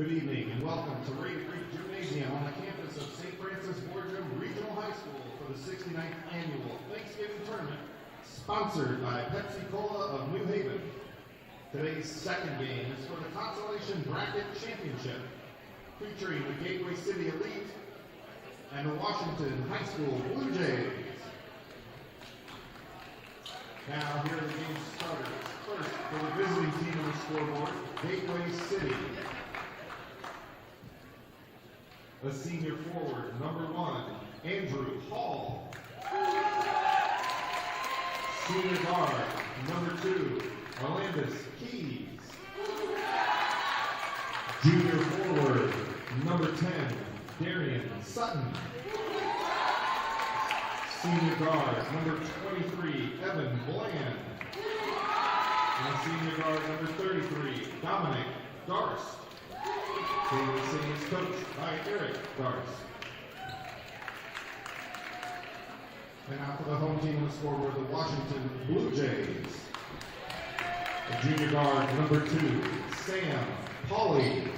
Good evening and welcome to Raider Creek Gymnasium on the campus of St. Francis Borgia Regional High School for the 69th Annual Thanksgiving Tournament, sponsored by Pepsi Cola of New Haven. Today's second game is for the Consolation Bracket Championship, featuring the Gateway City Elite and the Washington High School Blue Jays. Now here are the game starters. First, for the visiting team on the scoreboard, Gateway City. The senior forward, number 1, Andrew Hall. Senior guard, number 2, Orlandis Keys. Junior forward, number 10, Darian Sutton. Senior guard, number 23, Evan Bland. And senior guard, number 33, Dominic Darst. Gateway City is coached by Eric Darst. And now for the home team on the scoreboard, the Washington Blue Jays. The junior guard, number 2, Sam Pauly.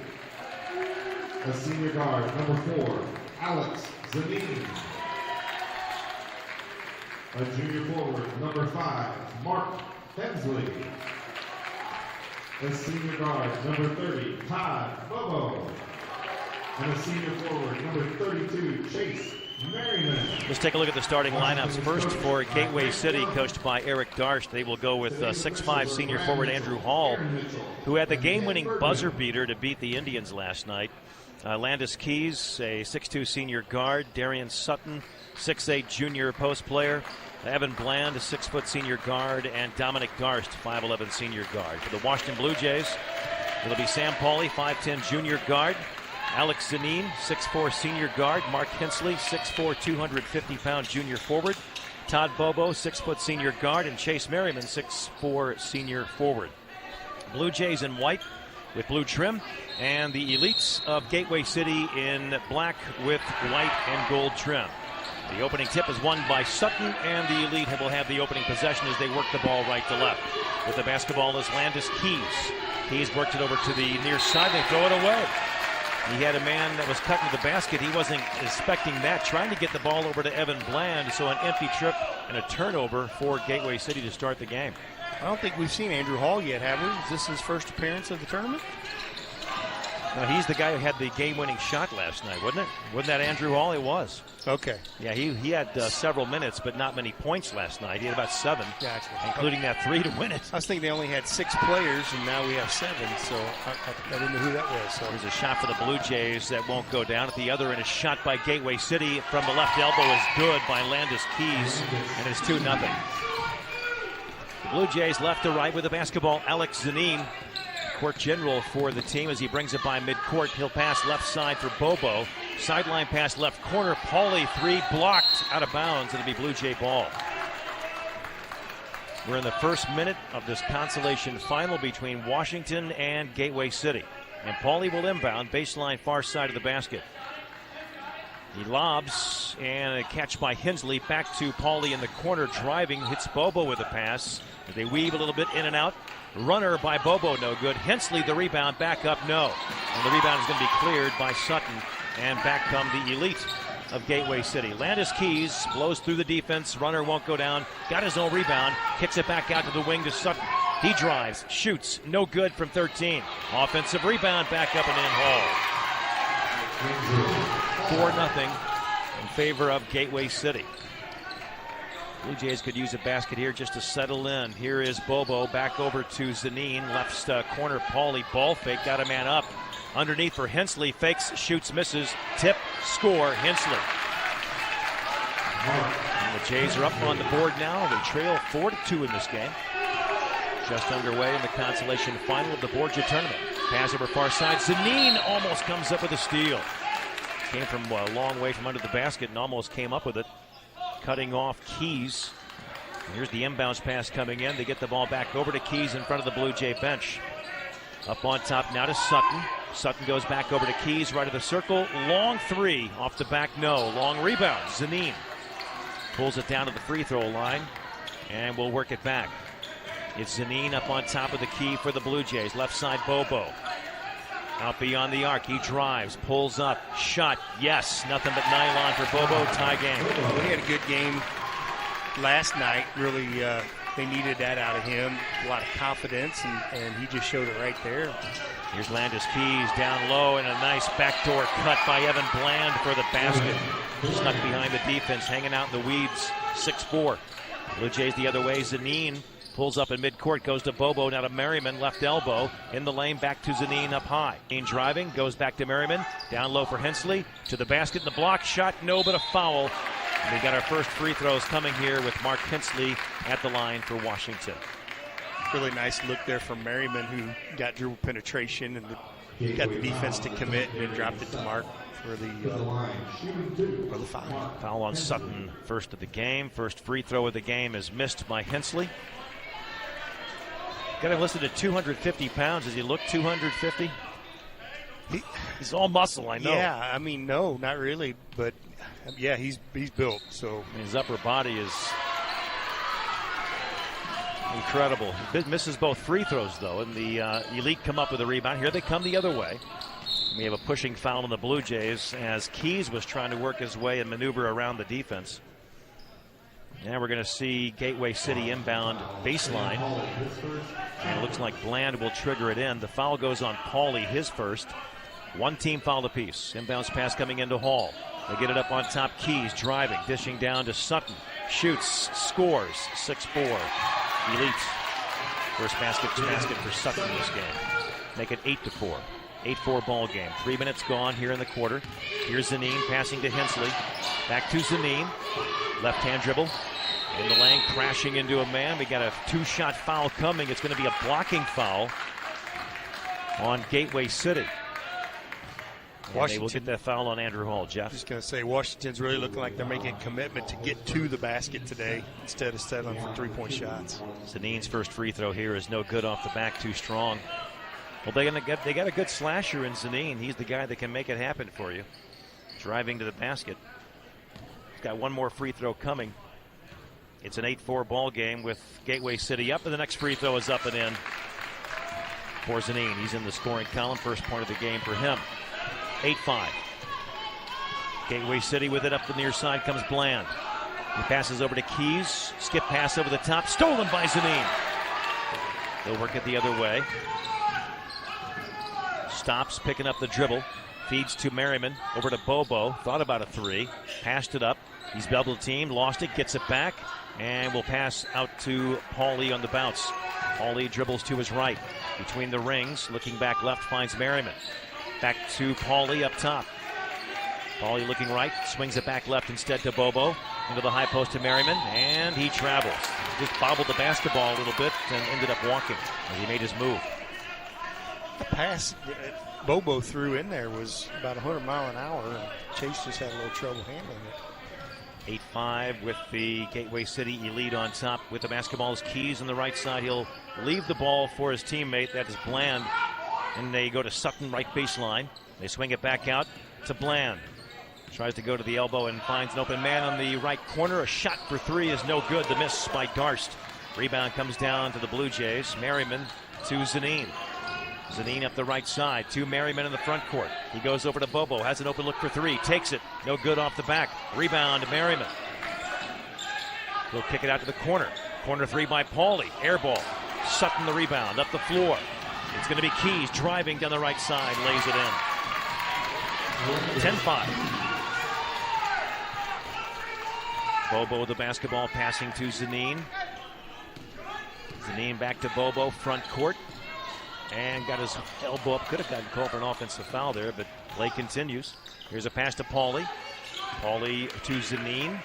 The senior guard, number 4, Alex Zanin. A junior forward, number 5, Mark Hensley. The senior guard, number 30, Todd Bobo. And the senior forward, number 32, Chase Merriman. Let's take a look at the starting lineups. First for Gateway City, coached by Eric Darst. They will go with 6'5" senior forward Andrew Hall, who had the game-winning buzzer beater to beat the Indians last night. Landis Keys, a 6'2" senior guard. Darian Sutton, 6'8" junior post player. Evan Bland, a 6' senior guard, and Dominic Darst, 5'11" senior guard. For the Washington Blue Jays, it'll be Sam Pauly, 5'10" junior guard. Alex Zanin, 6'4" senior guard. Mark Hensley, 6'4", 250-pound junior forward. Todd Bobo, 6' senior guard, and Chase Merriman, 6'4" senior forward. Blue Jays in white with blue trim, and the Elites of Gateway City in black with white and gold trim. The opening tip is won by Sutton, and the Elite will have the opening possession as they work the ball right to left. With the basketball is Landis Keys. Keys worked it over to the near side. They throw it away. He had a man that was cutting to the basket. He wasn't expecting that, trying to get the ball over to Evan Bland. So an empty trip and a turnover for Gateway City to start the game. I don't think we've seen Andrew Hall yet, have we? Is this his first appearance of the tournament? No, he's the guy who had the game-winning shot last night, wasn't it? Wasn't that Andrew Hall? It was. Okay. Yeah, he had several minutes, but not many points last night. He had about 7, gotcha, including that 3 to win it. I was thinking they only had 6 players, and now we have 7, so I didn't know who that was. So there's a shot for the Blue Jays that won't go down. At the other end, a shot by Gateway City from the left elbow is good by Landis Keys, and it's 2-0. The Blue Jays left to right with the basketball. Alex Zanin, court general for the team, as he brings it by midcourt. He'll pass left side for Bobo. Sideline pass left corner. Pauly, 3 blocked out of bounds. It'll be Blue Jay ball. We're in the first minute of this consolation final between Washington and Gateway City. And Pauly will inbound, baseline far side of the basket. He lobs, and a catch by Hensley. Back to Pauly in the corner, driving, hits Bobo with a pass. They weave a little bit in and out. Runner by Bobo, no good. Hensley, the rebound, back up, no. And the rebound is going to be cleared by Sutton. And back come the Elite of Gateway City. Landis Keys blows through the defense. Runner won't go down. Got his own rebound. Kicks it back out to the wing to Sutton. He drives, shoots, no good from 13. Offensive rebound, back up and in Hall. 4-0 in favor of Gateway City. Blue Jays could use a basket here just to settle in. Here is Bobo, back over to Zanin. Left corner, Pauly, ball fake, got a man up. Underneath for Hensley, fakes, shoots, misses. Tip, score, Hensley. And the Jays are up on the board now. They trail 4-2 in this game. Just underway in the consolation final of the Borgia Tournament. Pass over far side. Zanin almost comes up with a steal. Came from a long way from under the basket and almost came up with it. Cutting off Keys. And here's the inbounds pass coming in. They get the ball back over to Keys in front of the Blue Jay bench. Up on top now to Sutton. Sutton goes back over to Keys, right of the circle. Long 3 off the back, no. Long rebound. Zanin pulls it down to the free throw line and will work it back. It's Zanin up on top of the key for the Blue Jays. Left side, Bobo. Out beyond the arc, he drives, pulls up, shot, yes. Nothing but nylon for Bobo, tie game. Well, he had a good game last night. Really, they needed that out of him. A lot of confidence, and he just showed it right there. Here's Landis Keys down low, and a nice backdoor cut by Evan Bland for the basket. Stuck behind the defense, hanging out in the weeds, 6'4". Blue Jays the other way, Zanine pulls up in midcourt, goes to Bobo, now to Merriman, left elbow, in the lane, back to Zanine up high. Zanine driving, goes back to Merriman, down low for Hensley, to the basket, and the block shot, no, but a foul. And we got our first free throws coming here with Mark Hensley at the line for Washington. Really nice look there from Merriman, who got dribble penetration and got the defense to commit and then dropped it to Mark for the foul. Foul on Sutton, first of the game. First free throw of the game is missed by Hensley. Got him listed at 250 pounds. Does he look 250? He's all muscle, I know. Yeah, I mean, no, not really. But, yeah, he's built. So his upper body is incredible. He misses both free throws, though, and the Elite come up with a rebound. Here they come the other way. We have a pushing foul on the Blue Jays as Keys was trying to work his way and maneuver around the defense. Now we're going to see Gateway City inbound baseline. And it looks like Bland will trigger it in. The foul goes on Pauly, his first. One team foul apiece. Inbounds pass coming into Hall. They get it up on top. Keys driving, dishing down to Sutton. Shoots, scores, 6-4. Elite. First basket for Sutton in this game. Make it 8-4. 8-4 ball game. 3 minutes gone here in the quarter. Here's Zanine passing to Hensley. Back to Zanine. Left-hand dribble. In the lane, crashing into a man. We got a two-shot foul coming. It's going to be a blocking foul on Gateway City. And they will get that foul on Andrew Hall. Jeff? Just going to say, Washington's really looking like they're making a commitment to get to the basket today instead of settling for three-point shots. Zanine's first free throw here is no good off the back, too strong. Well, they got a good slasher in Zanine. He's the guy that can make it happen for you. Driving to the basket. He's got one more free throw coming. It's an 8-4 ball game with Gateway City up, and the next free throw is up and in for Zanine. He's in the scoring column. First point of the game for him. 8-5. Gateway City with it up the near side comes Bland. He passes over to Keys. Skip pass over the top. Stolen by Zanine. They'll work it the other way. Stops, picking up the dribble. Feeds to Merriman. Over to Bobo. Thought about a three. Passed it up. He's double teamed. Lost it. Gets it back. And will pass out to Pauly on the bounce. Pauly dribbles to his right. Between the rings. Looking back left. Finds Merriman. Back to Pauly up top. Pauly looking right. Swings it back left instead to Bobo. Into the high post to Merriman. And he travels. Just bobbled the basketball a little bit and ended up walking as he made his move. The pass that Bobo threw in there was about 100 miles an hour, and Chase just had a little trouble handling it. 8-5 with the Gateway City Elite on top with the basketball. His Keys on the right side. He'll leave the ball for his teammate. That is Bland. And they go to Sutton, right baseline. They swing it back out to Bland. Tries to go to the elbow and finds an open man on the right corner. A shot for three is no good. The miss by Darst. Rebound comes down to the Blue Jays. Merriman to Zanine. Zanine up the right side to Merriman in the front court. He goes over to Bobo, has an open look for three, takes it, no good off the back. Rebound to Merriman. He'll kick it out to the corner. Corner three by Pauly, air ball. Sutton the rebound, up the floor. It's going to be Keys driving down the right side, lays it in. 10-5. Bobo with the basketball, passing to Zanine. Zanine back to Bobo, front court. And got his elbow up. Could have gotten called for an offensive foul there, but play continues. Here's a pass to Pauly. Pauly to Zanine.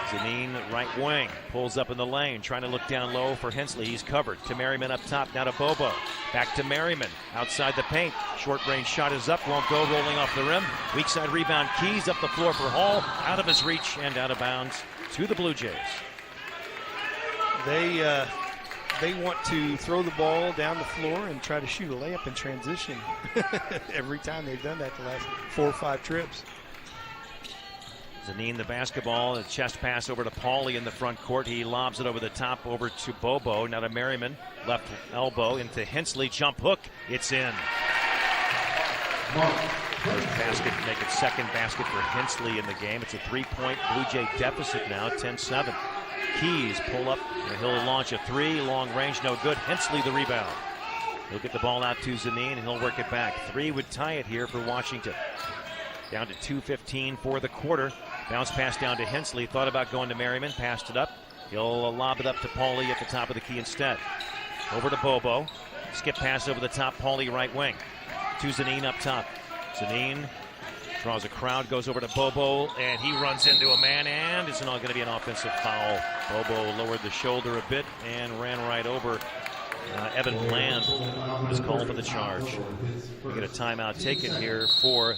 Zanine right wing. Pulls up in the lane. Trying to look down low for Hensley. He's covered. To Merriman up top. Now to Bobo. Back to Merriman. Outside the paint. Short range shot is up. Won't go. Rolling off the rim. Weak side rebound. Keys up the floor for Hall. Out of his reach and out of bounds to the Blue Jays. They want to throw the ball down the floor and try to shoot a layup in transition. Every time they've done that the last 4 or 5 trips. Zanine the basketball, a chest pass over to Pauly in the front court. He lobs it over the top over to Bobo. Now to Merriman, left elbow into Hensley, jump hook. It's in. First basket to make it second basket for Hensley in the game. It's a 3-point Blue Jay deficit now, 10-7. Keys pull up, and he'll launch a three, long range, no good. Hensley the rebound. He'll get the ball out to Zanin, and he'll work it back. Three would tie it here for Washington. Down to 2:15 for the quarter. Bounce pass down to Hensley. Thought about going to Merriman, passed it up. He'll lob it up to Pauly at the top of the key instead. Over to Bobo. Skip pass over the top, Pauly right wing. To Zanin up top. Zanin draws a crowd, goes over to Bobo, and he runs into a man, and it's going to be an offensive foul. Bobo lowered the shoulder a bit and ran right over Evan Bland, who was called for the charge. We get a timeout taken here for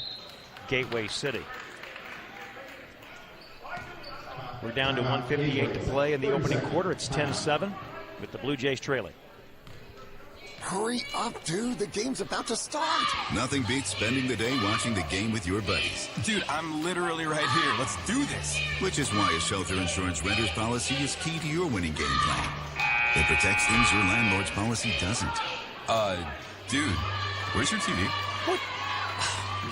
Gateway City. We're down to 1:58 to play in the opening quarter. It's 10-7 with the Blue Jays trailing. Hurry up, dude. The game's about to start. Nothing beats spending the day watching the game with your buddies. Dude, I'm literally right here. Let's do this. Which is why a shelter insurance renter's policy is key to your winning game plan. It protects things your landlord's policy doesn't. Dude, where's your TV? What?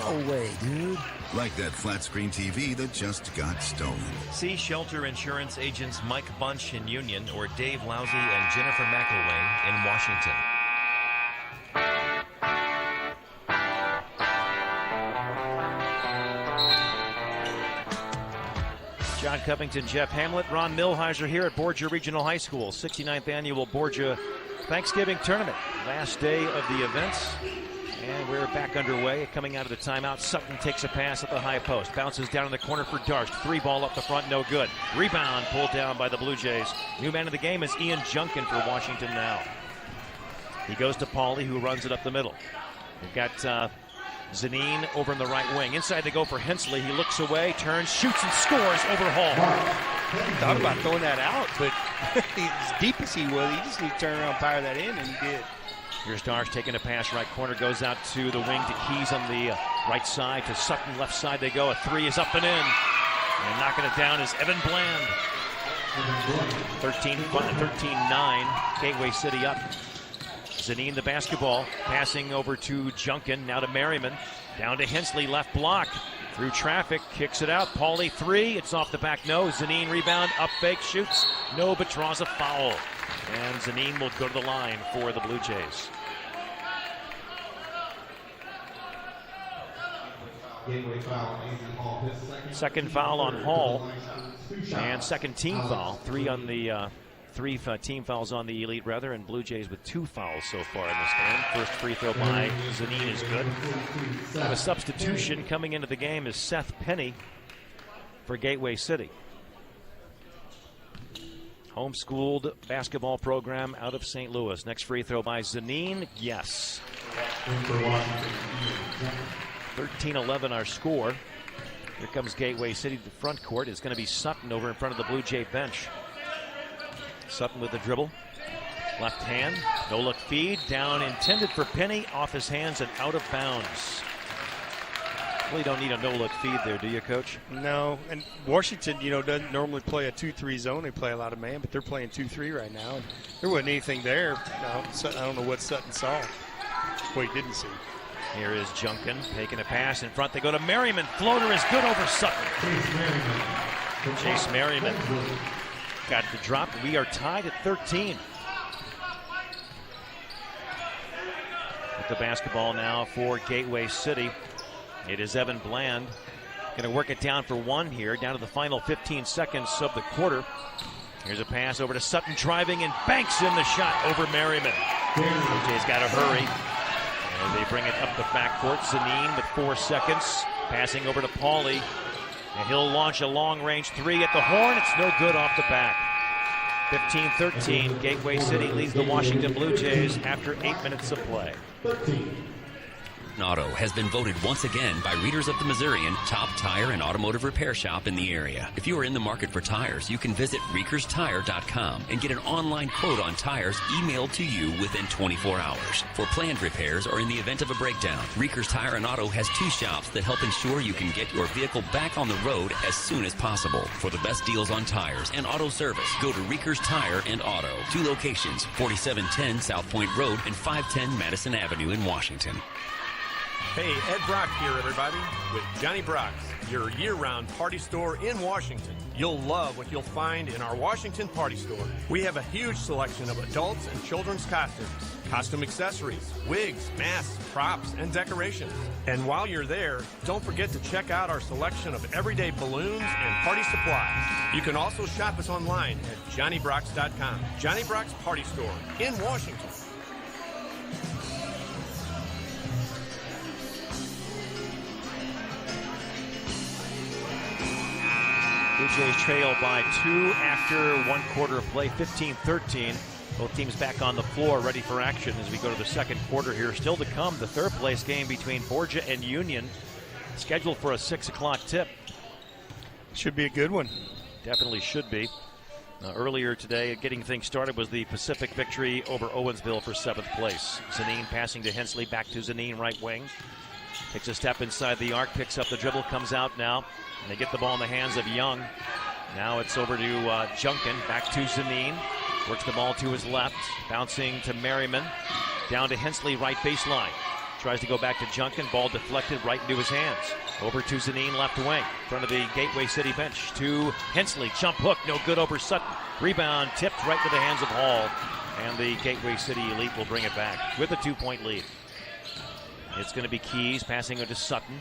No way, dude. Like that flat screen TV that just got stolen. See shelter insurance agents Mike Bunch in Union or Dave Lousy and Jennifer McElwain in Washington. John Covington, Jeff Hamlet, Ron Milheiser here at Borgia Regional High School, 69th annual Borgia Thanksgiving Tournament. Last day of the events, and we're back underway. Coming out of the timeout, Sutton takes a pass at the high post, bounces down in the corner for Darst. Three ball up the front, no good. Rebound pulled down by the Blue Jays. New man of the game is Ian Junkin for Washington now. He goes to Pauly, who runs it up the middle. We've got Zanin over in the right wing. Inside they go for Hensley. He looks away, turns, shoots, and scores over Hall. He thought about throwing that out, but as deep as he was, he just needed to turn around and fire that in, and he did. Here's Darsh taking a pass right corner, goes out to the wing to Keys on the right side, to Sutton left side they go. A three is up and in. And knocking it down is Evan Bland. 13-9, Gateway City up. Zanin the basketball, passing over to Junkin, now to Merriman, down to Hensley, left block, through traffic, kicks it out, Pauly three, it's off the back, no, Zanin rebound, up fake, shoots, no, but draws a foul, and Zanin will go to the line for the Blue Jays. Second foul on Hall, and second team foul, three team fouls on the Elite, rather, and Blue Jays with two fouls so far in this game. First free throw by Zanin is good. And a substitution coming into the game is Seth Penny for Gateway City. Homeschooled basketball program out of St. Louis. Next free throw by Zanin, yes. 13-11 our score. Here comes Gateway City to the front court. It's going to be Sutton over in front of the Blue Jay bench. Sutton with the dribble. Left hand, no look feed, down intended for Penny, off his hands and out of bounds. Really don't need a no look feed there, do you, Coach? No, and Washington, doesn't normally play a 2-3 zone. They play a lot of man, but they're playing 2-3 right now. And there wasn't anything there. No, I don't know what Sutton saw. What he didn't see. Here is Junkin taking a pass in front. They go to Merriman. Floater is good over Sutton. Chase Merriman got the drop. We are tied at 13. With the basketball now for Gateway City. It is Evan Bland. Going to work it down for one here, down to the final 15 seconds of the quarter. Here's a pass over to Sutton, driving and banks in the shot over Merriman. Jay's got to hurry. And they bring it up the backcourt. Zanin with 4 seconds. Passing over to Pauly. And he'll launch a long-range three at the horn. It's no good off the back. 15-13. Gateway City leads the Washington Blue Jays after 8 minutes of play. Auto has been voted once again by readers of the Missourian top tire and automotive repair shop in the area. If you are in the market for tires, you can visit ReekersTire.com and get an online quote on tires emailed to you within 24 hours. For planned repairs or in the event of a breakdown, Reekers Tire and Auto has 2 shops that help ensure you can get your vehicle back on the road as soon as possible. For the best deals on tires and auto service, go to Reekers Tire and Auto. 2 locations, 4710 South Point Road and 510 Madison Avenue in Washington. Hey, Ed Brock here, everybody, with Johnny Brock's, your year-round party store in Washington. You'll love what you'll find in our Washington party store. We have a huge selection of adults and children's costumes, costume accessories, wigs, masks, props, and decorations. And while you're there, don't forget to check out our selection of everyday balloons and party supplies. You can also shop us online at JohnnyBrocks.com. Johnny Brock's Party Store in Washington. Blue Jays trail by 2 after 1 quarter of play, 15-13. Both teams back on the floor, ready for action as we go to the second quarter here. Still to come, the third place game between Borgia and Union, scheduled for a 6 o'clock tip. Should be a good one. Definitely should be. Earlier today, getting things started was the Pacific victory over Owensville for 7th place. Zanine passing to Hensley, back to Zanine, right wing. Takes a step inside the arc, picks up the dribble, comes out now. And they get the ball in the hands of Young. Now it's over to Junkin, back to Zanine. Works the ball to his left, bouncing to Merriman. Down to Hensley, right baseline. Tries to go back to Junkin, ball deflected right into his hands. Over to Zanine, left wing, in front of the Gateway City bench. To Hensley, jump hook, no good over Sutton. Rebound tipped right to the hands of Hall. And the Gateway City Elite will bring it back with a 2-point lead. It's going to be Keys passing it to Sutton.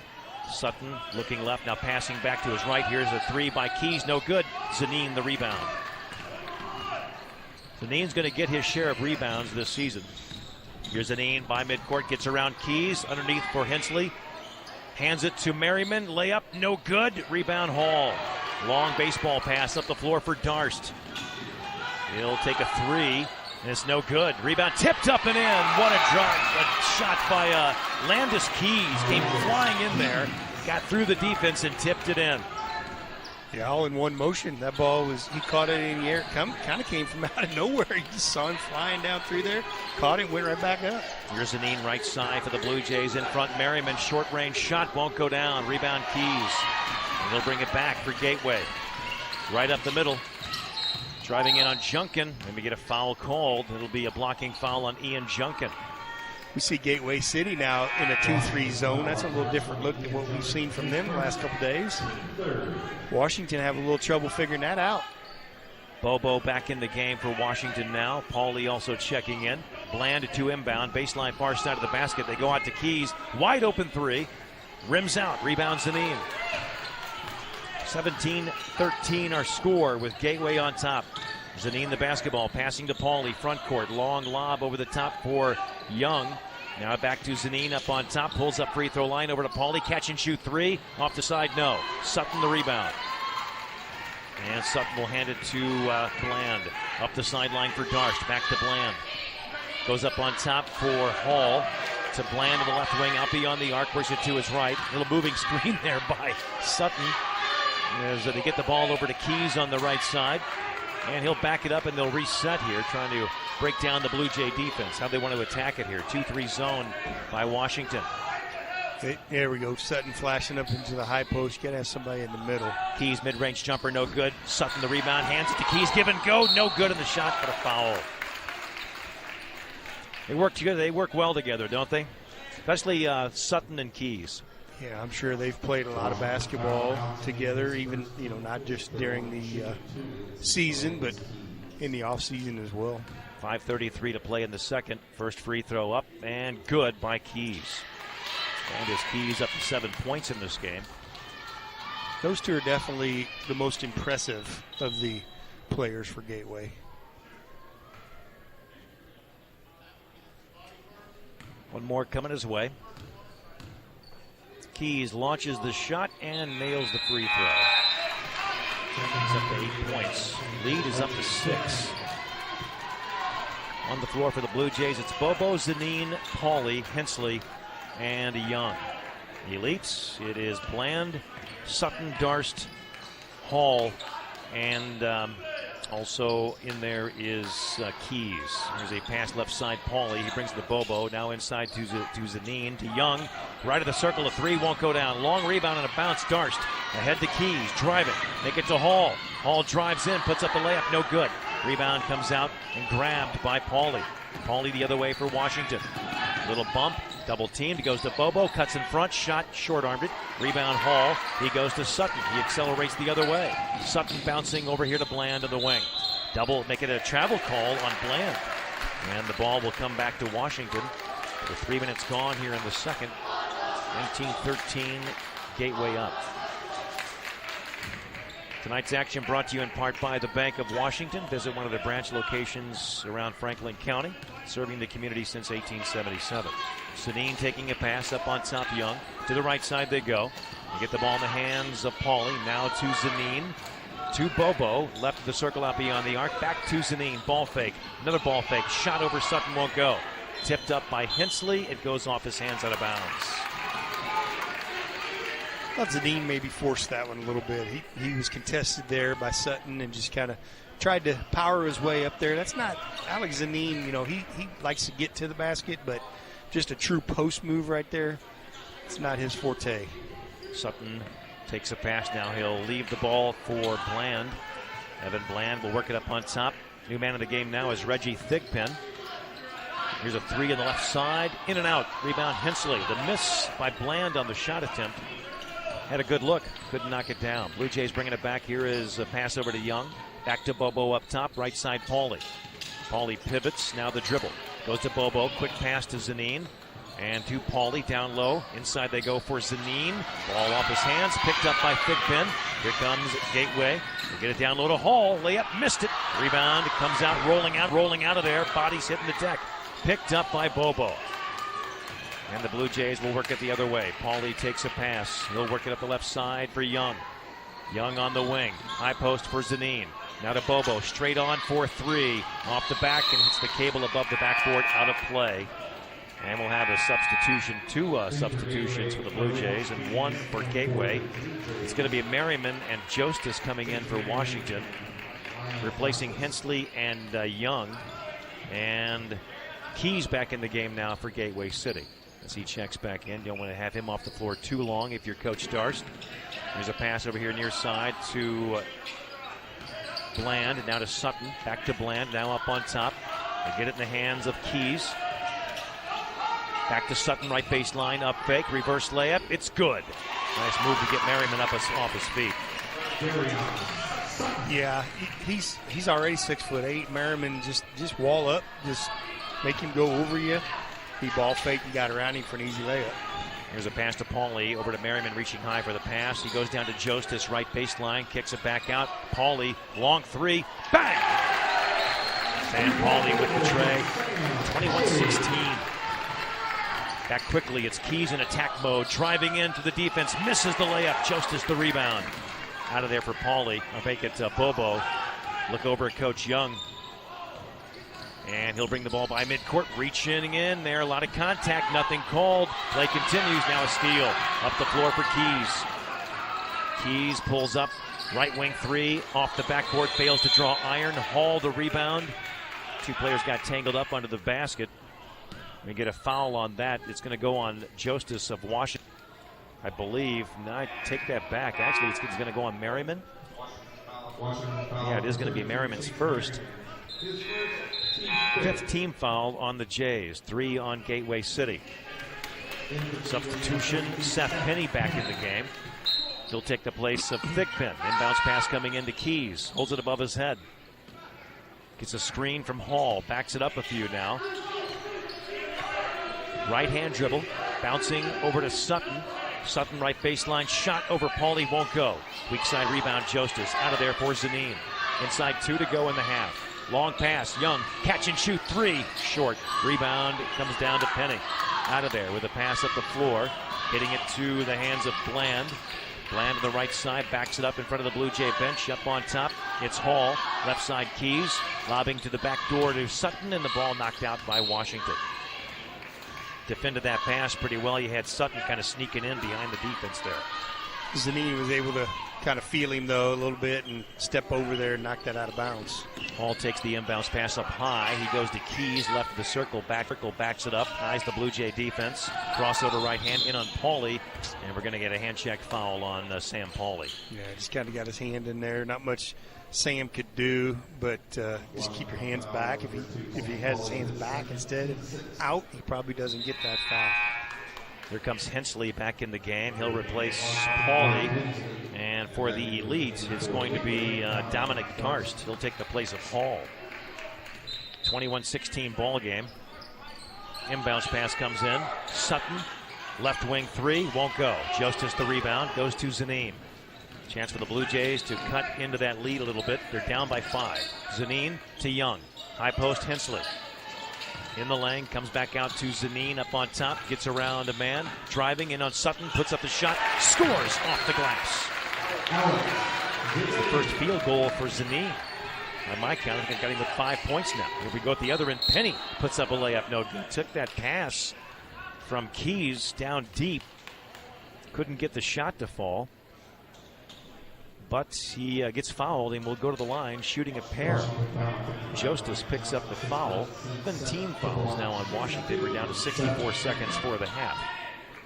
Sutton looking left, now passing back to his right. Here's a 3 by Keys, no good. Zanine the rebound. Zanine's going to get his share of rebounds this season. Here's Zanine by midcourt, gets around Keys, underneath for Hensley. Hands it to Merriman, layup, no good. Rebound Hall. Long baseball pass up the floor for Darst. He'll take a 3, and it's no good. Rebound tipped up and in. What a drive. A shot by Landis Keys. Came flying in there, got through the defense and tipped it in. Yeah, all in one motion. That ball he caught it in the air. Kind of came from out of nowhere. You just saw him flying down through there, caught it, went right back up. Here's Zanine right side for the Blue Jays in front. Merriman, short range shot, won't go down. Rebound Keys. And they'll bring it back for Gateway. Right up the middle. Driving in on Junkin, and we get a foul called. It'll be a blocking foul on Ian Junkin. We see Gateway City now in a 2-3 zone. That's a little different look than what we've seen from them the last couple days. Washington have a little trouble figuring that out. Bobo back in the game for Washington now. Pauly also checking in. Bland to inbound. Baseline far side of the basket. They go out to Keys. Wide open 3. Rims out. Rebound Zanine. 17-13 our score with Gateway on top. Zanine the basketball, passing to Pauly, front court, long lob over the top for Young. Now back to Zanine up on top, pulls up free throw line over to Pauly, catch and shoot 3, off the side, no. Sutton the rebound. And Sutton will hand it to Bland. Up the sideline for Darst, back to Bland. Goes up on top for Hall. To Bland to the left wing, out beyond the arc, pushes it to his right. Little moving screen there by Sutton. As they get the ball over to Keys on the right side. And he'll back it up and they'll reset here, trying to break down the Blue Jay defense. How they want to attack it here. 2-3 zone by Washington. There we go. Sutton flashing up into the high post. Got to have somebody in the middle. Keys mid-range jumper, no good. Sutton the rebound, hands it to Keys, give and go, no good in the shot, but a foul. They work together. They work well together, don't they? Especially Sutton and Keys. Yeah, I'm sure they've played a lot of basketball together, even, not just during the season, but in the off-season as well. 5:33 to play in the second. First free throw up and good by Keys. And his Keys up to 7 points in this game. Those two are definitely the most impressive of the players for Gateway. One more coming his way. Keys launches the shot and nails the free throw. It's up to 8 points. Lead is up to 6. On the floor for the Blue Jays, it's Bobo, Zanine, Pauly, Hensley, and Young. Elites, it is Bland, Sutton, Darst, Hall, and also in there is Keys. There's a pass left side, Pauly. He brings the Bobo. Now inside to Zanine, to Young. Right of the circle, a 3 won't go down. Long rebound and a bounce. Darst ahead to Keys, driving. Make it to Hall. Hall drives in, puts up the layup, no good. Rebound comes out and grabbed by Pauly. Pauly the other way for Washington. Little bump, Double teamed. He goes to Bobo, cuts in front, shot, short-armed it. Rebound Hall. He goes to Sutton. He accelerates the other way. Sutton bouncing over here to Bland on the wing. Double, make it a travel call on Bland. And the ball will come back to Washington. With 3 minutes gone here in the second. 19-13, Gateway up. Tonight's action brought to you in part by the Bank of Washington. Visit one of their branch locations around Franklin County, serving the community since 1877. Sedin taking a pass up on top, Young. To the right side they go. They get the ball in the hands of Pauly. Now to Zanin. To Bobo. Left of the circle out beyond the arc. Back to Zanin. Ball fake. Another ball fake. Shot over Sutton won't go. Tipped up by Hensley. It goes off his hands out of bounds. I thought Zanin maybe forced that one a little bit. He was contested there by Sutton and just kind of tried to power his way up there. That's not Alex Zanin. You know, he likes to get to the basket, but just a true post move right there, it's not his forte. Sutton takes a pass now. He'll leave the ball for Bland. Evan Bland will work it up on top. New man of the game now is Reggie Thigpen. Here's a three on the left side. In and out. Rebound Hensley. The miss by Bland on the shot attempt. Had a good look. Couldn't knock it down. Blue Jays bringing it back. Here is a pass over to Young. Back to Bobo up top. Right side Pauly. Pauly pivots. Now the dribble. Goes to Bobo. Quick pass to Zanin. And to Pauly down low. Inside they go for Zanin. Ball off his hands. Picked up by Thigpen. Here comes Gateway. They get it down low to Hall. Layup. Missed it. Rebound. It comes out. Rolling out of there. Bodies hitting the deck. Picked up by Bobo. And the Blue Jays will work it the other way. Pauly takes a pass. He'll work it up the left side for Young. Young on the wing. High post for Zanin. Now to Bobo. Straight on for three. Off the back and hits the cable above the backboard. Out of play. And we'll have a substitution. Two substitutions for the Blue Jays and one for Gateway. It's going to be Merriman and Jostis coming in for Washington. Replacing Hensley and Young. And Keys back in the game now for Gateway City. As he checks back in, don't want to have him off the floor too long if you're Coach Darst. There's a pass over here near side to Bland, and now to Sutton. Back to Bland, now up on top. They get it in the hands of Keys. Back to Sutton, right baseline, up fake, reverse layup. It's good. Nice move to get Merriman up off his feet. Yeah, he's already 6'8". Merriman just wall up, just make him go over you. He ball faked and got around him for an easy layup. Here's a pass to Pauly, over to Merriman, reaching high for the pass. He goes down to Jostis, right baseline, kicks it back out. Pauly, long three, bang! Sam Pauly with the tray, 21-16. Back quickly, it's Keys in attack mode, driving into the defense, misses the layup. Jostis the rebound. Out of there for Pauly. I'll make it Bobo. Look over at Coach Young. And he'll bring the ball by midcourt, reaching in there. A lot of contact, nothing called. Play continues, now a steal. Up the floor for Keys. Keys pulls up, right wing three, off the backboard, fails to draw iron. Hall the rebound. Two players got tangled up under the basket. We get a foul on that. It's going to go on Jostis of Washington, I believe. Now I take that back. Actually, it's going to go on Merriman. Yeah, it is going to be Merriman's first. Fifth team foul on the Jays. 3 on Gateway City. Substitution, Seth Penny back in the game. He'll take the place of Thigpen. Inbounds pass coming into Keys. Holds it above his head. Gets a screen from Hall. Backs it up a few now. Right hand dribble. Bouncing over to Sutton. Sutton right baseline. Shot over Pauly. Won't go. Weak side rebound Jostis. Out of there for Zanin. Inside 2 to go in the half. Long pass, Young, catch and shoot, 3, short. Rebound comes down to Penny. Out of there with a pass up the floor, hitting it to the hands of Bland. Bland on the right side, backs it up in front of the Blue Jay bench. Up on top, it's Hall. Left side Keys, lobbing to the back door to Sutton, and the ball knocked out by Washington. Defended that pass pretty well. You had Sutton kind of sneaking in behind the defense there. Zanin was able to kind of feel him, though, a little bit and step over there and knock that out of bounds. Hall takes the inbounds pass up high. He goes to Keys, left of the circle. Backs it up. Eyes the Blue Jay defense. Crossover right hand in on Pauly. And we're going to get a hand check foul on Sam Pauly. Yeah, just kind of got his hand in there. Not much Sam could do, but just keep your hands back. If he has his hands back instead of out, he probably doesn't get that foul. Here comes Hensley back in the game. He'll replace Pauly. And for the Elite, it's going to be Dominic Karst. He'll take the place of Hall. 21-16 ball game. Inbounds pass comes in. Sutton, left wing three, won't go. Justice the rebound, goes to Zanin. Chance for the Blue Jays to cut into that lead a little bit. They're down by 5. Zanin to Young. High post Hensley. In the lane, comes back out to Zanin up on top, gets around a man, driving in on Sutton, puts up the shot, scores off the glass. It's the first field goal for Zanin. On my count, I think got him with 5 points now. Here we go at the other end. Penny puts up a layup, no good. Took that pass from Keys down deep. Couldn't get the shot to fall. But he gets fouled and will go to the line shooting a pair. Jostis picks up the foul. 17 fouls now on Washington. We're down to 64 seconds for the half.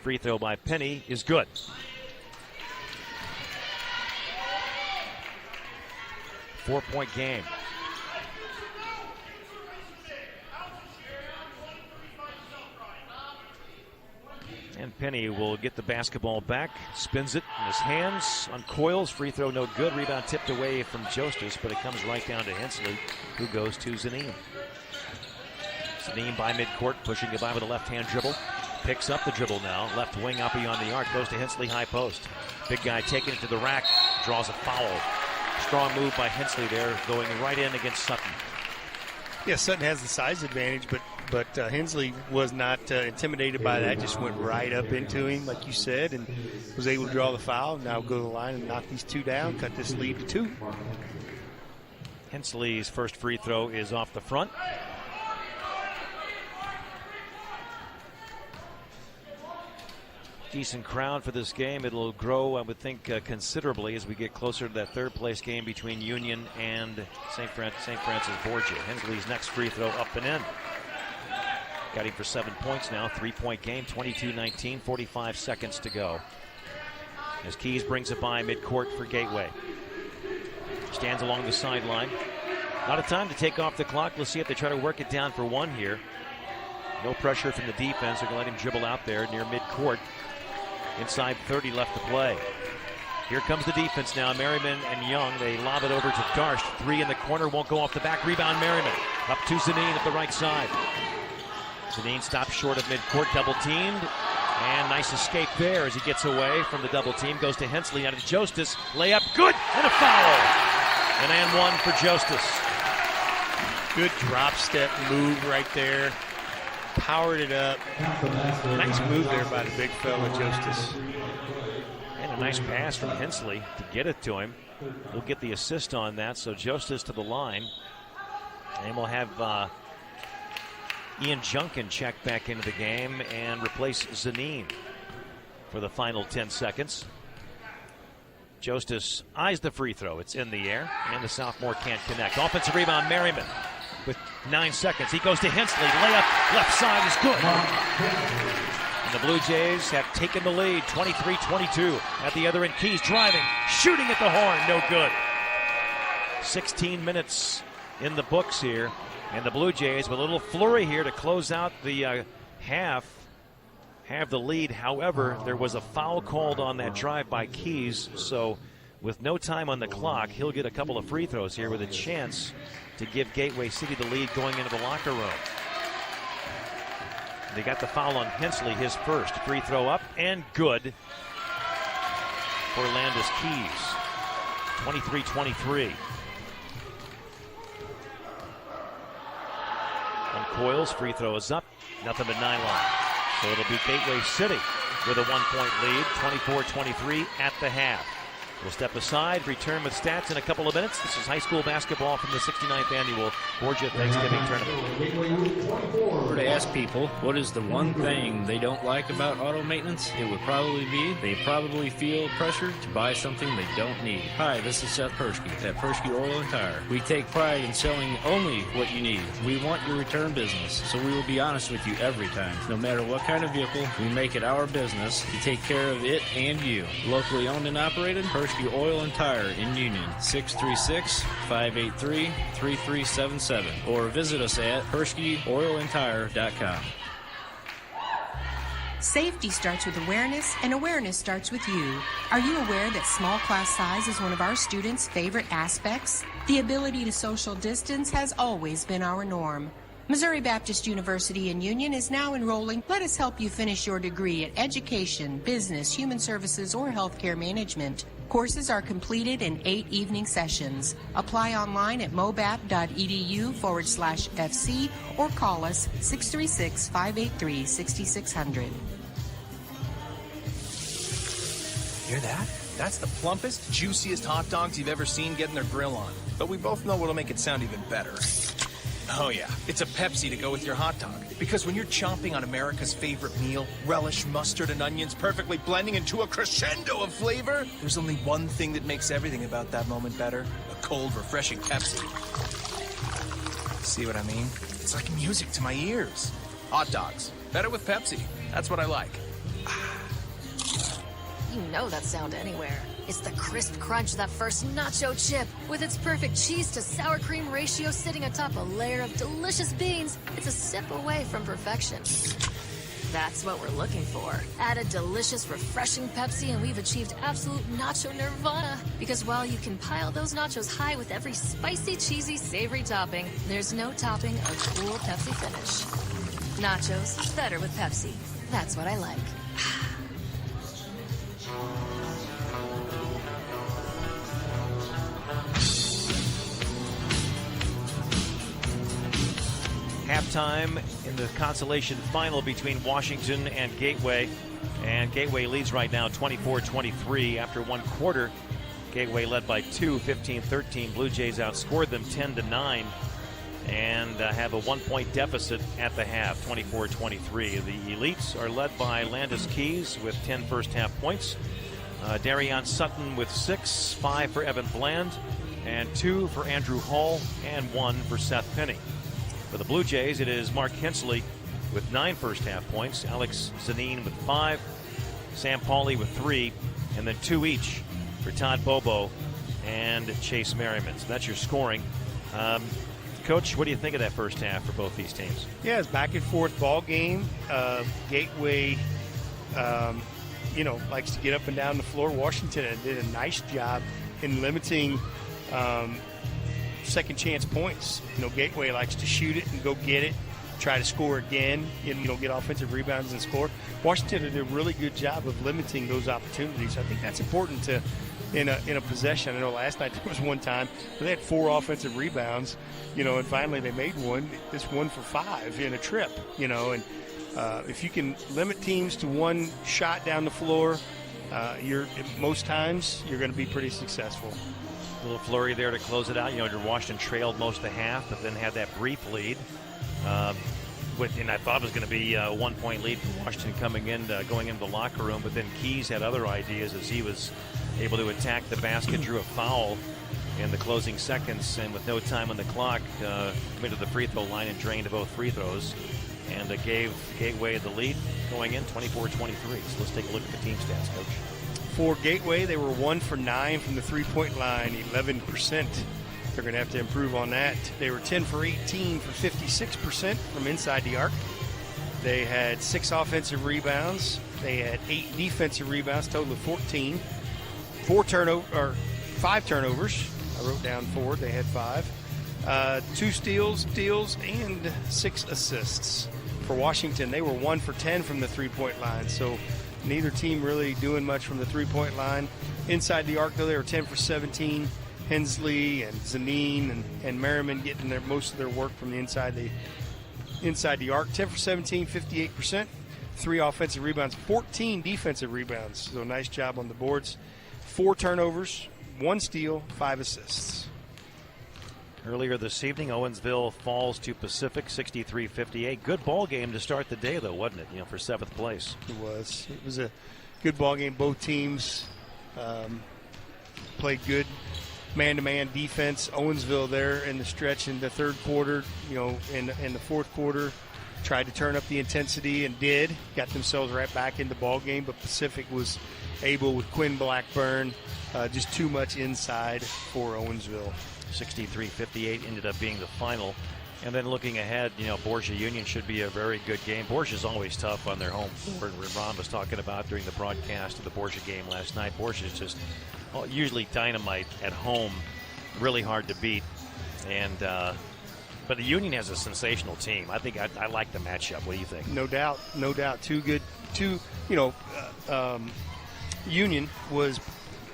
Free throw by Penny is good. Four-point game. And Penny will get the basketball back, spins it in his hands, uncoils, free throw no good, rebound tipped away from Jostis, but it comes right down to Hensley, who goes to Zanin. Zanin by midcourt, pushing it by with a left-hand dribble, picks up the dribble now, left wing up beyond the arc, goes to Hensley, high post. Big guy taking it to the rack, draws a foul. Strong move by Hensley there, going right in against Sutton. Yeah, Sutton has the size advantage, but Hensley was not intimidated by that. Just went right up into him, like you said, and was able to draw the foul. Now go to the line and knock these two down, cut this lead to 2. Hensley's first free throw is off the front. Decent crowd for this game. It'll grow, I would think, considerably as we get closer to that third-place game between Union and St. Francis Borgia. Hensley's next free throw up and in. Got him for 7 points now. 3-point game, 22-19, 45 seconds to go. As Keys brings it by midcourt for Gateway. Stands along the sideline. Not a time to take off the clock. Let's see if they try to work it down for one here. No pressure from the defense. They're going to let him dribble out there near midcourt. Inside 30 left to play. Here comes the defense now. Merriman and Young. They lob it over to Darst. 3 in the corner. Won't go off the back. Rebound Merriman. Up to Zanin at the right side. Zanin stops short of midcourt. Double teamed. And nice escape there as he gets away from the double team. Goes to Hensley. Out to Jostis. Layup. Good. And a foul. And 1 for Jostis. Good drop step move right there. Powered it up. Nice move there by the big fella, Jostis. And a nice pass from Hensley to get it to him. He'll get the assist on that, so Jostis to the line. And we'll have Ian Junkin check back into the game and replace Zanin for the final 10 seconds. Jostis eyes the free throw. It's in the air, and the sophomore can't connect. Offensive rebound, Merriman. With 9 seconds, he goes to Hensley. Layup, left side is good. And the Blue Jays have taken the lead, 23-22. At the other end, Keys driving, shooting at the horn, no good. 16 minutes in the books here. And the Blue Jays with a little flurry here to close out the half. Have the lead. However, there was a foul called on that drive by Keys. So with no time on the clock, he'll get a couple of free throws here with a chance to give Gateway City the lead going into the locker room. They got the foul on Hensley, his first. Free throw up and good for Landis Keys. 23-23. Uncoils, free throw is up. Nothing but nylon. So it'll be Gateway City with a 1-point lead, 24-23 at the half. We'll step aside, return with stats in a couple of minutes. This is high school basketball from the 69th Annual Borgia Thanksgiving Tournament. If I were to ask people what is the one thing they don't like about auto maintenance, it would probably be they probably feel pressured to buy something they don't need. Hi, this is Seth Persky at Persky Oil and Tire. We take pride in selling only what you need. We want your return business, so we will be honest with you every time. No matter what kind of vehicle, we make it our business to take care of it and you. Locally owned and operated, Persky Oil and Tire in Union, 636-583-3377, or visit us at PerskyOilandTire.com. Safety starts with awareness, and awareness starts with you. Are you aware that small class size is one of our students' favorite aspects? The ability to social distance has always been our norm. Missouri Baptist University in Union is now enrolling. Let us help you finish your degree at education, business, human services, or healthcare management. Courses are completed in 8 evening sessions. Apply online at mobap.edu/FC or call us 636-583-6600. Hear that? That's the plumpest, juiciest hot dogs you've ever seen getting their grill on. But we both know what'll make it sound even better. Oh yeah, it's a Pepsi to go with your hot dog. Because when you're chomping on America's favorite meal, relish, mustard, and onions perfectly blending into a crescendo of flavor, there's only one thing that makes everything about that moment better: a cold, refreshing Pepsi. See what I mean? It's like music to my ears. Hot dogs, better with Pepsi. That's what I like. You know that sound anywhere. It's the crisp crunch of that first nacho chip. With its perfect cheese to sour cream ratio sitting atop a layer of delicious beans, it's a sip away from perfection. That's what we're looking for. Add a delicious, refreshing Pepsi and we've achieved absolute nacho nirvana. Because while you can pile those nachos high with every spicy, cheesy, savory topping, there's no topping a cool Pepsi finish. Nachos, better with Pepsi. That's what I like. Halftime in the consolation final between Washington and Gateway. And Gateway leads right now 24-23 after one quarter. Gateway led by 2, 15-13. Blue Jays outscored them 10-9 and have a 1-point deficit at the half, 24-23. The Elites are led by Landis Keys with 10 first-half points. Darion Sutton with 6, 5 for Evan Bland, and 2 for Andrew Hall, and 1 for Seth Penny. For the Blue Jays, it is Mark Hensley with 9 first-half points, Alex Zanine with 5, Sam Pauley with 3, and then 2 each for Todd Bobo and Chase Merriman. So that's your scoring. Coach, what do you think of that first half for both these teams? Yeah, it's back and forth ball game. Gateway, likes to get up and down the floor. Washington did a nice job in limiting second chance points. Gateway likes to shoot it and go get it, try to score again, and get offensive rebounds and score. Washington did a really good job of limiting those opportunities. I think that's important to in a possession. I know last night there was one time where they had 4 offensive rebounds, and finally they made one. It's 1 for 5 in a trip, and if you can limit teams to one shot down the floor, most times you're going to be pretty successful. A little flurry there to close it out. Washington trailed most of the half, but then had that brief lead. And I thought it was going to be a 1-point lead for Washington going into the locker room, but then Keys had other ideas as he was able to attack the basket, drew a foul in the closing seconds, and with no time on the clock, went to the free throw line and drained both free throws, and gave Gateway the lead going in 24-23. So let's take a look at the team stats, Coach. For Gateway, they were 1 for 9 from the three-point line, 11%. They're going to have to improve on that. They were 10 for 18 for 56% from inside the arc. They had 6 offensive rebounds. They had 8 defensive rebounds, total of 14. 5 turnovers. I wrote down 4. They had 5. 2 steals, and 6 assists. For Washington, they were 1 for 10 from the three-point line. So neither team really doing much from the three-point line. Inside the arc, though, they were 10 for 17. Hensley and Zanine and Merriman getting most of their work from the inside the arc. 10 for 17, 58%. 3 offensive rebounds, 14 defensive rebounds. So nice job on the boards. 4 turnovers, 1 steal, 5 assists. Earlier this evening, Owensville falls to Pacific 63-58. Good ball game to start the day, though, wasn't it? For 7th place. It was. It was a good ball game. Both teams played good man-to-man defense. Owensville there in the stretch in the third quarter, in the fourth quarter, tried to turn up the intensity and did. Got themselves right back in the ball game, but Pacific was able with Quinn Blackburn, just too much inside for Owensville. 63-58 ended up being the final. And then looking ahead, Borgia Union should be a very good game. Borgia's always tough on their home floor. Ron was talking about during the broadcast of the Borgia game last night. Borgia's just usually dynamite at home, really hard to beat. And but the Union has a sensational team. I think I like the matchup. What do you think? No doubt. Union was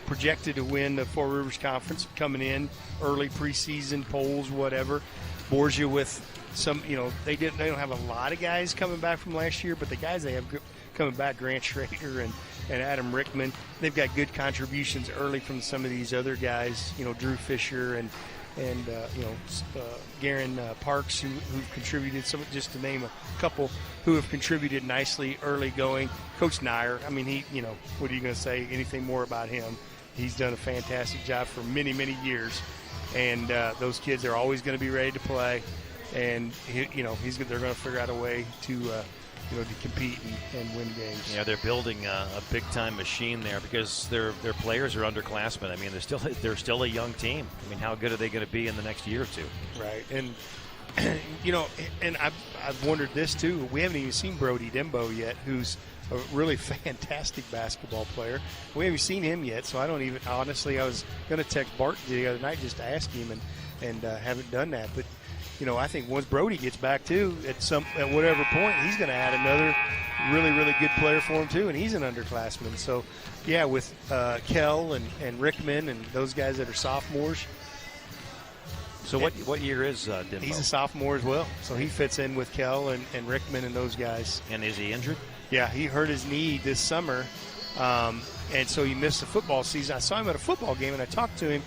projected to win the Four Rivers Conference coming in early preseason polls, whatever. Borgia with some, they don't have a lot of guys coming back from last year, but the guys they have coming back, Grant Schrader and Adam Rickman, they've got good contributions early from some of these other guys, Drew Fisher and Garen Parks, who've contributed some, just to name a couple, who have contributed nicely early going. Coach Nyer, I mean, what are you going to say anything more about him? He's done a fantastic job for many, many years, and those kids are always going to be ready to play, and they're going to figure out a way to compete and win games. Yeah, they're building a big-time machine there because their players are underclassmen. I mean, they're still a young team. I mean, how good are they going to be in the next year or two? Right, and and I've wondered this too. We haven't even seen Brody Dembo yet, who's a really fantastic basketball player. We haven't seen him yet, so I don't even. Honestly, I was going to text Bart the other night just to ask him, and haven't done that, but. I think once Brody gets back too, at whatever point, he's going to add another really, really good player for him too, and he's an underclassman. So, yeah, with Kell and Rickman and those guys that are sophomores. So what year is Dembo? He's a sophomore as well, so he fits in with Kell and Rickman and those guys. And is he injured? Yeah, he hurt his knee this summer, and so he missed the football season. I saw him at a football game, and I talked to him.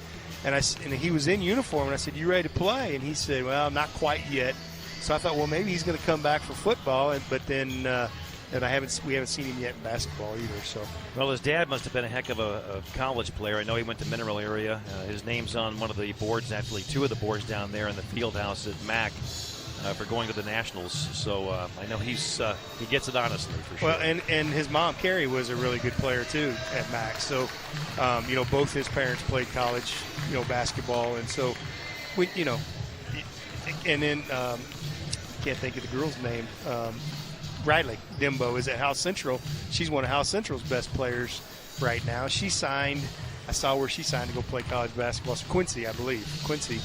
And he was in uniform, and I said, "You ready to play?" And he said, "Well, not quite yet." So I thought, well, maybe he's going to come back for football, but then we haven't seen him yet in basketball either. So, well, his dad must have been a heck of a college player. I know he went to Mineral area. His name's on one of the boards, actually two of the boards down there in the field house at Mac for going to the Nationals. So I know he gets it honestly for sure. Well, and his mom Carrie was a really good player too at Mac. So both his parents played college basketball, and so and then can't think of the girl's name. Riley Dembo is at House Central. She's one of House Central's best players right now. She signed. I saw where she signed to go play college basketball. So Quincy, I believe. Quincy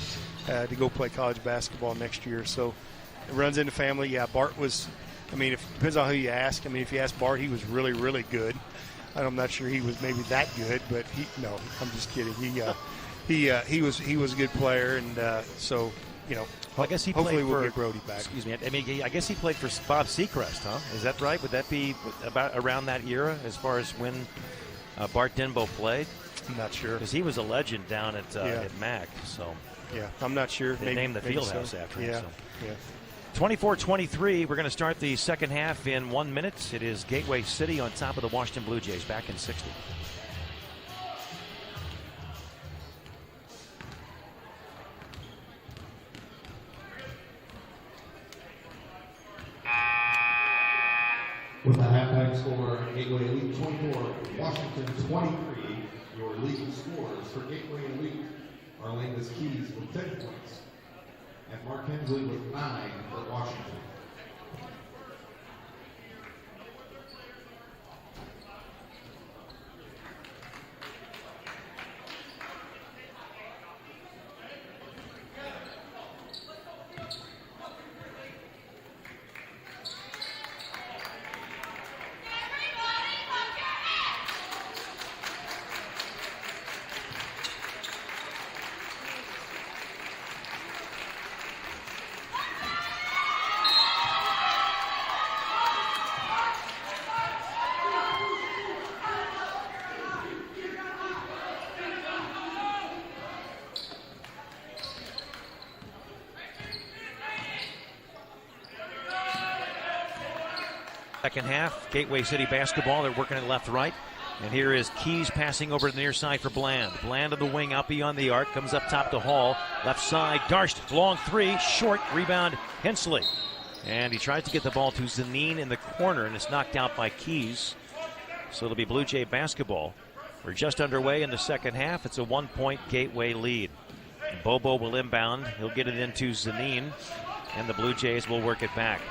to go play college basketball next year. So it runs in the family. Yeah, Bart was. I mean, it depends on who you ask. I mean, if you ask Bart, he was really, really good. I'm not sure he was maybe that good, but no, I'm just kidding. He was a good player, and so. Well, I guess he hopefully played we'll for, get Brody back. Excuse me. I mean, I guess he played for Bob Seacrest, huh? Is that right? Would that be about around that era as far as when Bart Denbo played? I'm not sure. Because he was a legend down at Mac. So yeah, I'm not sure. They named the field house after him. Yeah. 24-23. We're going to start the second half in 1 minute. It is Gateway City on top of the Washington Blue Jays back in 60. With a halftime score, Gateway Elite 24, Washington 23. Your leading scores for Gateway Elite are Landis Keys with 10 points and Mark Hensley with 9 for Washington. Second half, Gateway City basketball. They're working it left-right. And here is Keys passing over to the near side for Bland. Bland on the wing, out beyond the arc, comes up top to Hall. Left side, Darst, long three, short, rebound, Hensley. And he tries to get the ball to Zanin in the corner, and it's knocked out by Keys. So it'll be Blue Jay basketball. We're just underway in the second half. It's a 1-point Gateway lead. Bobo will inbound. He'll get it into Zanin. And the Blue Jays will work it back.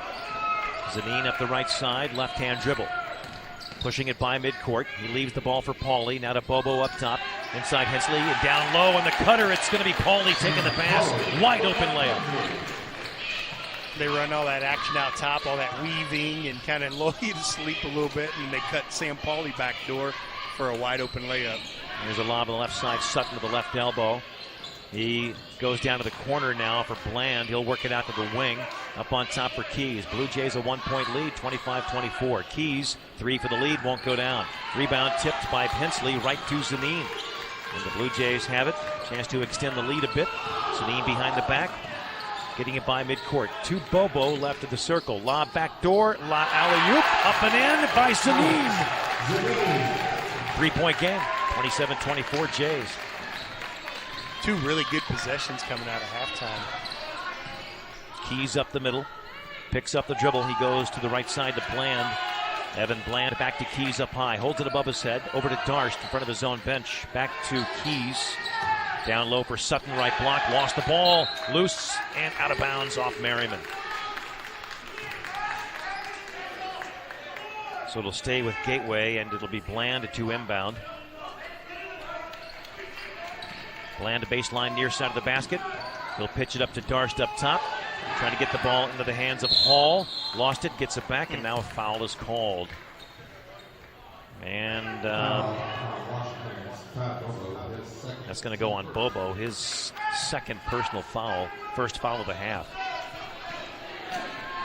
Zanine up the right side, left-hand dribble. Pushing it by midcourt. He leaves the ball for Pauly. Now to Bobo up top. Inside Hensley and down low. And the cutter, it's going to be Pauly taking the pass. Wide open layup. They run all that action out top, all that weaving, and kind of lull you to sleep a little bit. And they cut Sam Pauly back door for a wide open layup. There's a lob on the left side. Sutton with the left elbow. He goes down to the corner now for Bland. He'll work it out to the wing. Up on top for Keys. Blue Jays a 1-point lead, 25-24. Keys, 3 for the lead, won't go down. Rebound tipped by Hensley right to Zanine. And the Blue Jays have it. Chance to extend the lead a bit. Zanine behind the back. Getting it by midcourt. To Bobo, left of the circle. Lob back door. Alley-oop. Up and in by Zanine. 3-point game. 27-24 Jays. 2 really good possessions coming out of halftime. Keys up the middle. Picks up the dribble. He goes to the right side to Bland. Evan Bland back to Keys up high. Holds it above his head. Over to Darst in front of his own bench. Back to Keys. Down low for Sutton. Right block. Lost the ball. Loose and out of bounds off Merriman. So it'll stay with Gateway, and it'll be Bland to inbound. Bland to baseline near side of the basket. He'll pitch it up to Darst up top. Trying to get the ball into the hands of Hall. Lost it, gets it back, and now a foul is called. And that's going to go on Bobo. His second personal foul. First foul of the half.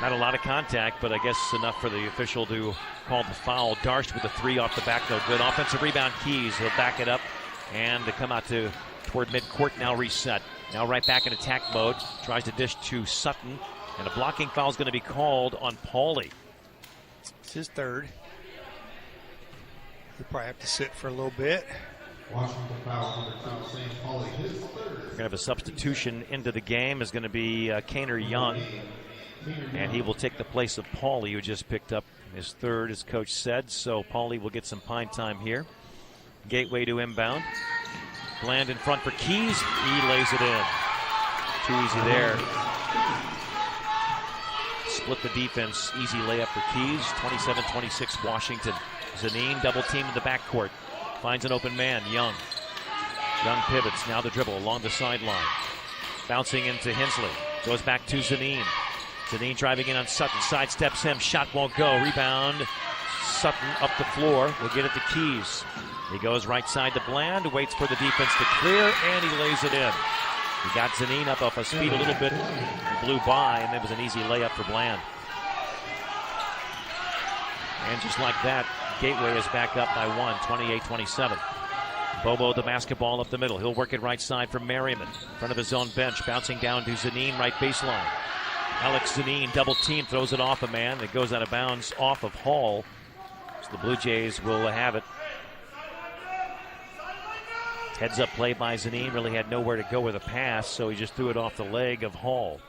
Not a lot of contact, but I guess enough for the official to call the foul. Darst with a 3 off the back, no good. Offensive rebound, Keys. He'll back it up and to come out toward midcourt, now reset. Now right back in attack mode. Tries to dish to Sutton. And a blocking foul is going to be called on Pauly. It's his third. He'll probably have to sit for a little bit. Washington foul number 2, St. Pauly, his third. We're going to have a substitution into the game. Is going to be Kaner Young. And he will take the place of Pauly, who just picked up his third, as coach said. So Pauly will get some pine time here. Gateway to inbound. Bland in front for Keys. He lays it in. Too easy there. Split the defense. Easy layup for Keys. 27-26 Washington. Zanine double team in the backcourt. Finds an open man. Young. Young pivots. Now the dribble along the sideline. Bouncing into Hensley. Goes back to Zanine. Zanine driving in on Sutton. Sidesteps him. Shot won't go. Rebound. Sutton up the floor. Will get it to Keys. He goes right side to Bland, waits for the defense to clear, and he lays it in. He got Zanine up off his feet a little bit and blew by, and it was an easy layup for Bland. And just like that, Gateway is back up by 1, 28-27. Bobo the basketball up the middle. He'll work it right side for Merriman. In front of his own bench, bouncing down to Zanine, right baseline. Alex Zanine, double team, throws it off a man. It goes out of bounds off of Hall. So the Blue Jays will have it. Heads up play by Zanine. Really had nowhere to go with a pass, so he just threw it off the leg of Hall.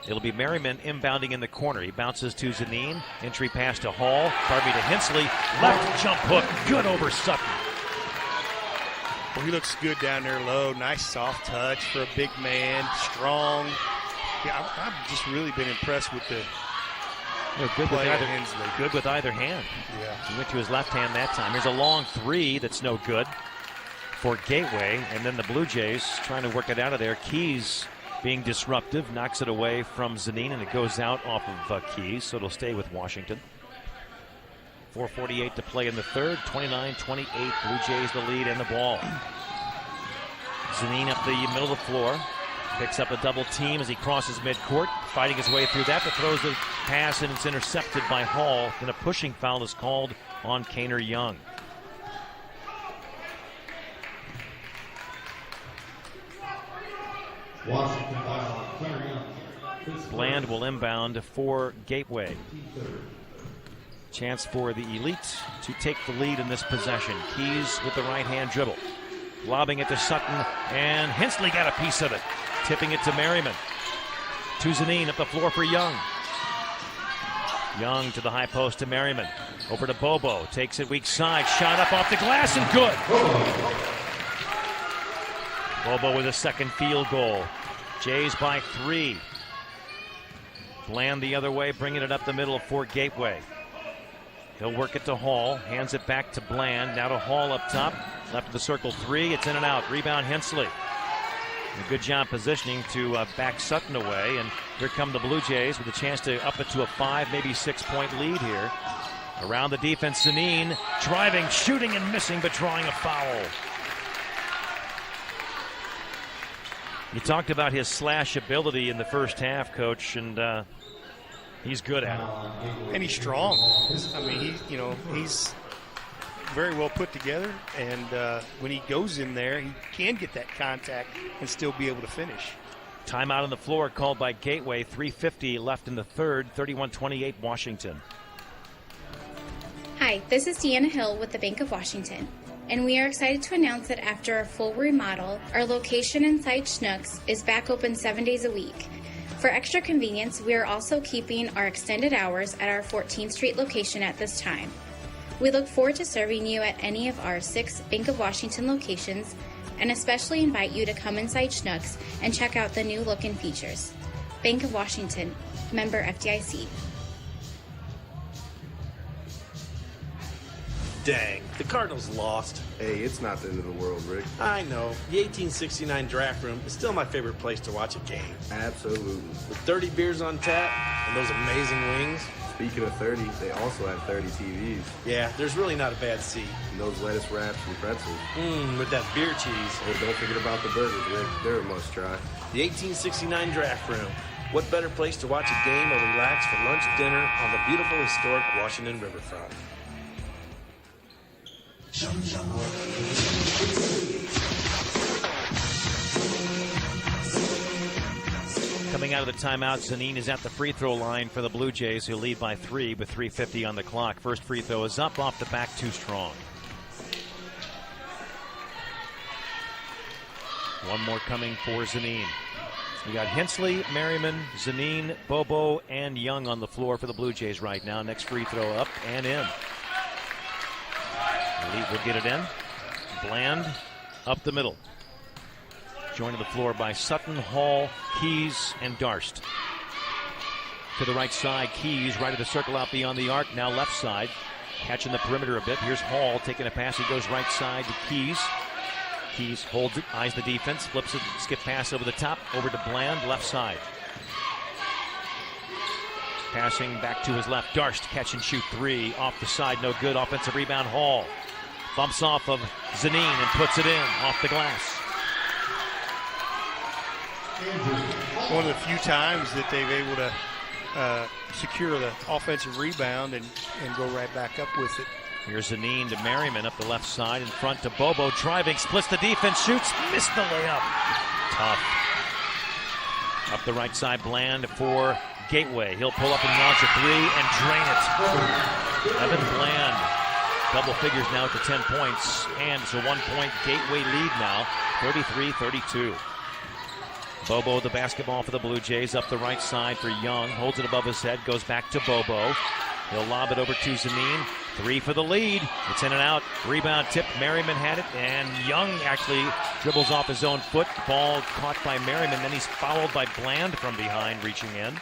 It'll be Merriman inbounding in the corner. He bounces to Zanine. Entry pass to Hall. Barbie to Hensley. Left jump hook. Good over Sutton. Well, he looks good down there low. Nice soft touch for a big man. Strong. Yeah, I've just really been impressed with the good with either Hensley. Good with either hand. Yeah. He went to his left hand that time. Here's a long 3 that's no good for Gateway. And then the Blue Jays trying to work it out of there. Keys being disruptive, knocks it away from Zanine, and it goes out off of Keys, so it'll stay with Washington. 4:48 to play in the third. 29-28, Blue Jays the lead and the ball. Zanine up the middle of the floor. Picks up a double team as he crosses midcourt, fighting his way through that, but throws the pass and it's intercepted by Hall. Then a pushing foul is called on Kaner Young. Washington foul, Kaner Young. Bland will inbound for Gateway. Chance for the Elite to take the lead in this possession. Keys with the right-hand dribble. Lobbing it to Sutton, and Hensley got a piece of it. Tipping it to Merriman. To Zanine up the floor for Young. Young to the high post to Merriman. Over to Bobo. Takes it weak side. Shot up off the glass and good. Bobo with a second field goal. Jays by 3. Bland the other way, bringing it up the middle for Gateway. He'll work it to Hall, hands it back to Bland, now to Hall up top, left of the circle 3, it's in and out, rebound Hensley. A good job positioning to back Sutton away, and here come the Blue Jays with a chance to up it to a 5, maybe 6-point lead here. Around the defense, Zanin driving, shooting, and missing, but drawing a foul. You talked about his slash ability in the first half, Coach, and he's good at it. And he's strong. I mean, he's very well put together, and when he goes in there, he can get that contact and still be able to finish. Timeout on the floor called by Gateway. 3:50 left in the third. 31-28 Washington. Hi, this is Deanna Hill with the Bank of Washington, and we are excited to announce that after a full remodel, our location inside Schnucks is back open 7 days a week. For extra convenience, we are also keeping our extended hours at our 14th Street location at this time. We look forward to serving you at any of our 6 Bank of Washington locations, and especially invite you to come inside Schnucks and check out the new look and features. Bank of Washington, member FDIC. Dang, the Cardinals lost. Hey, it's not the end of the world, Rick. I know. The 1869 draft room is still my favorite place to watch a game. Absolutely. With 30 beers on tap and those amazing wings. Speaking of 30, they also have 30 TVs. Yeah, there's really not a bad seat. And those lettuce wraps and pretzels. With that beer cheese. Hey, don't forget about the burgers, Rick. They're a must-try. The 1869 draft room. What better place to watch a game or relax for lunch, dinner on the beautiful historic Washington riverfront? Coming out of the timeout, Zanin is at the free throw line for the Blue Jays, who lead by 3 with 3:50 on the clock. First free throw is up off the back, too strong. One more coming for Zanin. We got Hensley, Merriman, Zanin, Bobo, and Young on the floor for the Blue Jays right now. Next free throw up and in. Elite will get it in. Bland up the middle. Joined to the floor by Sutton, Hall, Keys, and Darst. To the right side, Keys right of the circle out beyond the arc. Now left side, catching the perimeter a bit. Here's Hall taking a pass. He goes right side to Keys. Keys holds it, eyes the defense, flips it, skip pass over the top, over to Bland, left side. Passing back to his left, Darst, catch and shoot 3, off the side, no good, offensive rebound, Hall. Bumps off of Zanin and puts it in, off the glass. One of the few times that they've able to secure the offensive rebound and go right back up with it. Here's Zanin to Merriman up the left side, in front to Bobo, driving, splits the defense, shoots, missed the layup. Tough. Up the right side, Bland for Gateway. He'll pull up and launch a 3 and drain it. Evan Bland, double figures now to 10 points, and it's a 1-point Gateway lead now, 33-32. Bobo, the basketball for the Blue Jays, up the right side for Young, holds it above his head, goes back to Bobo. He'll lob it over to Zanin. 3 for the lead. It's in and out. Rebound tip. Merriman had it, and Young actually dribbles off his own foot. Ball caught by Merriman. Then he's fouled by Bland from behind, reaching in.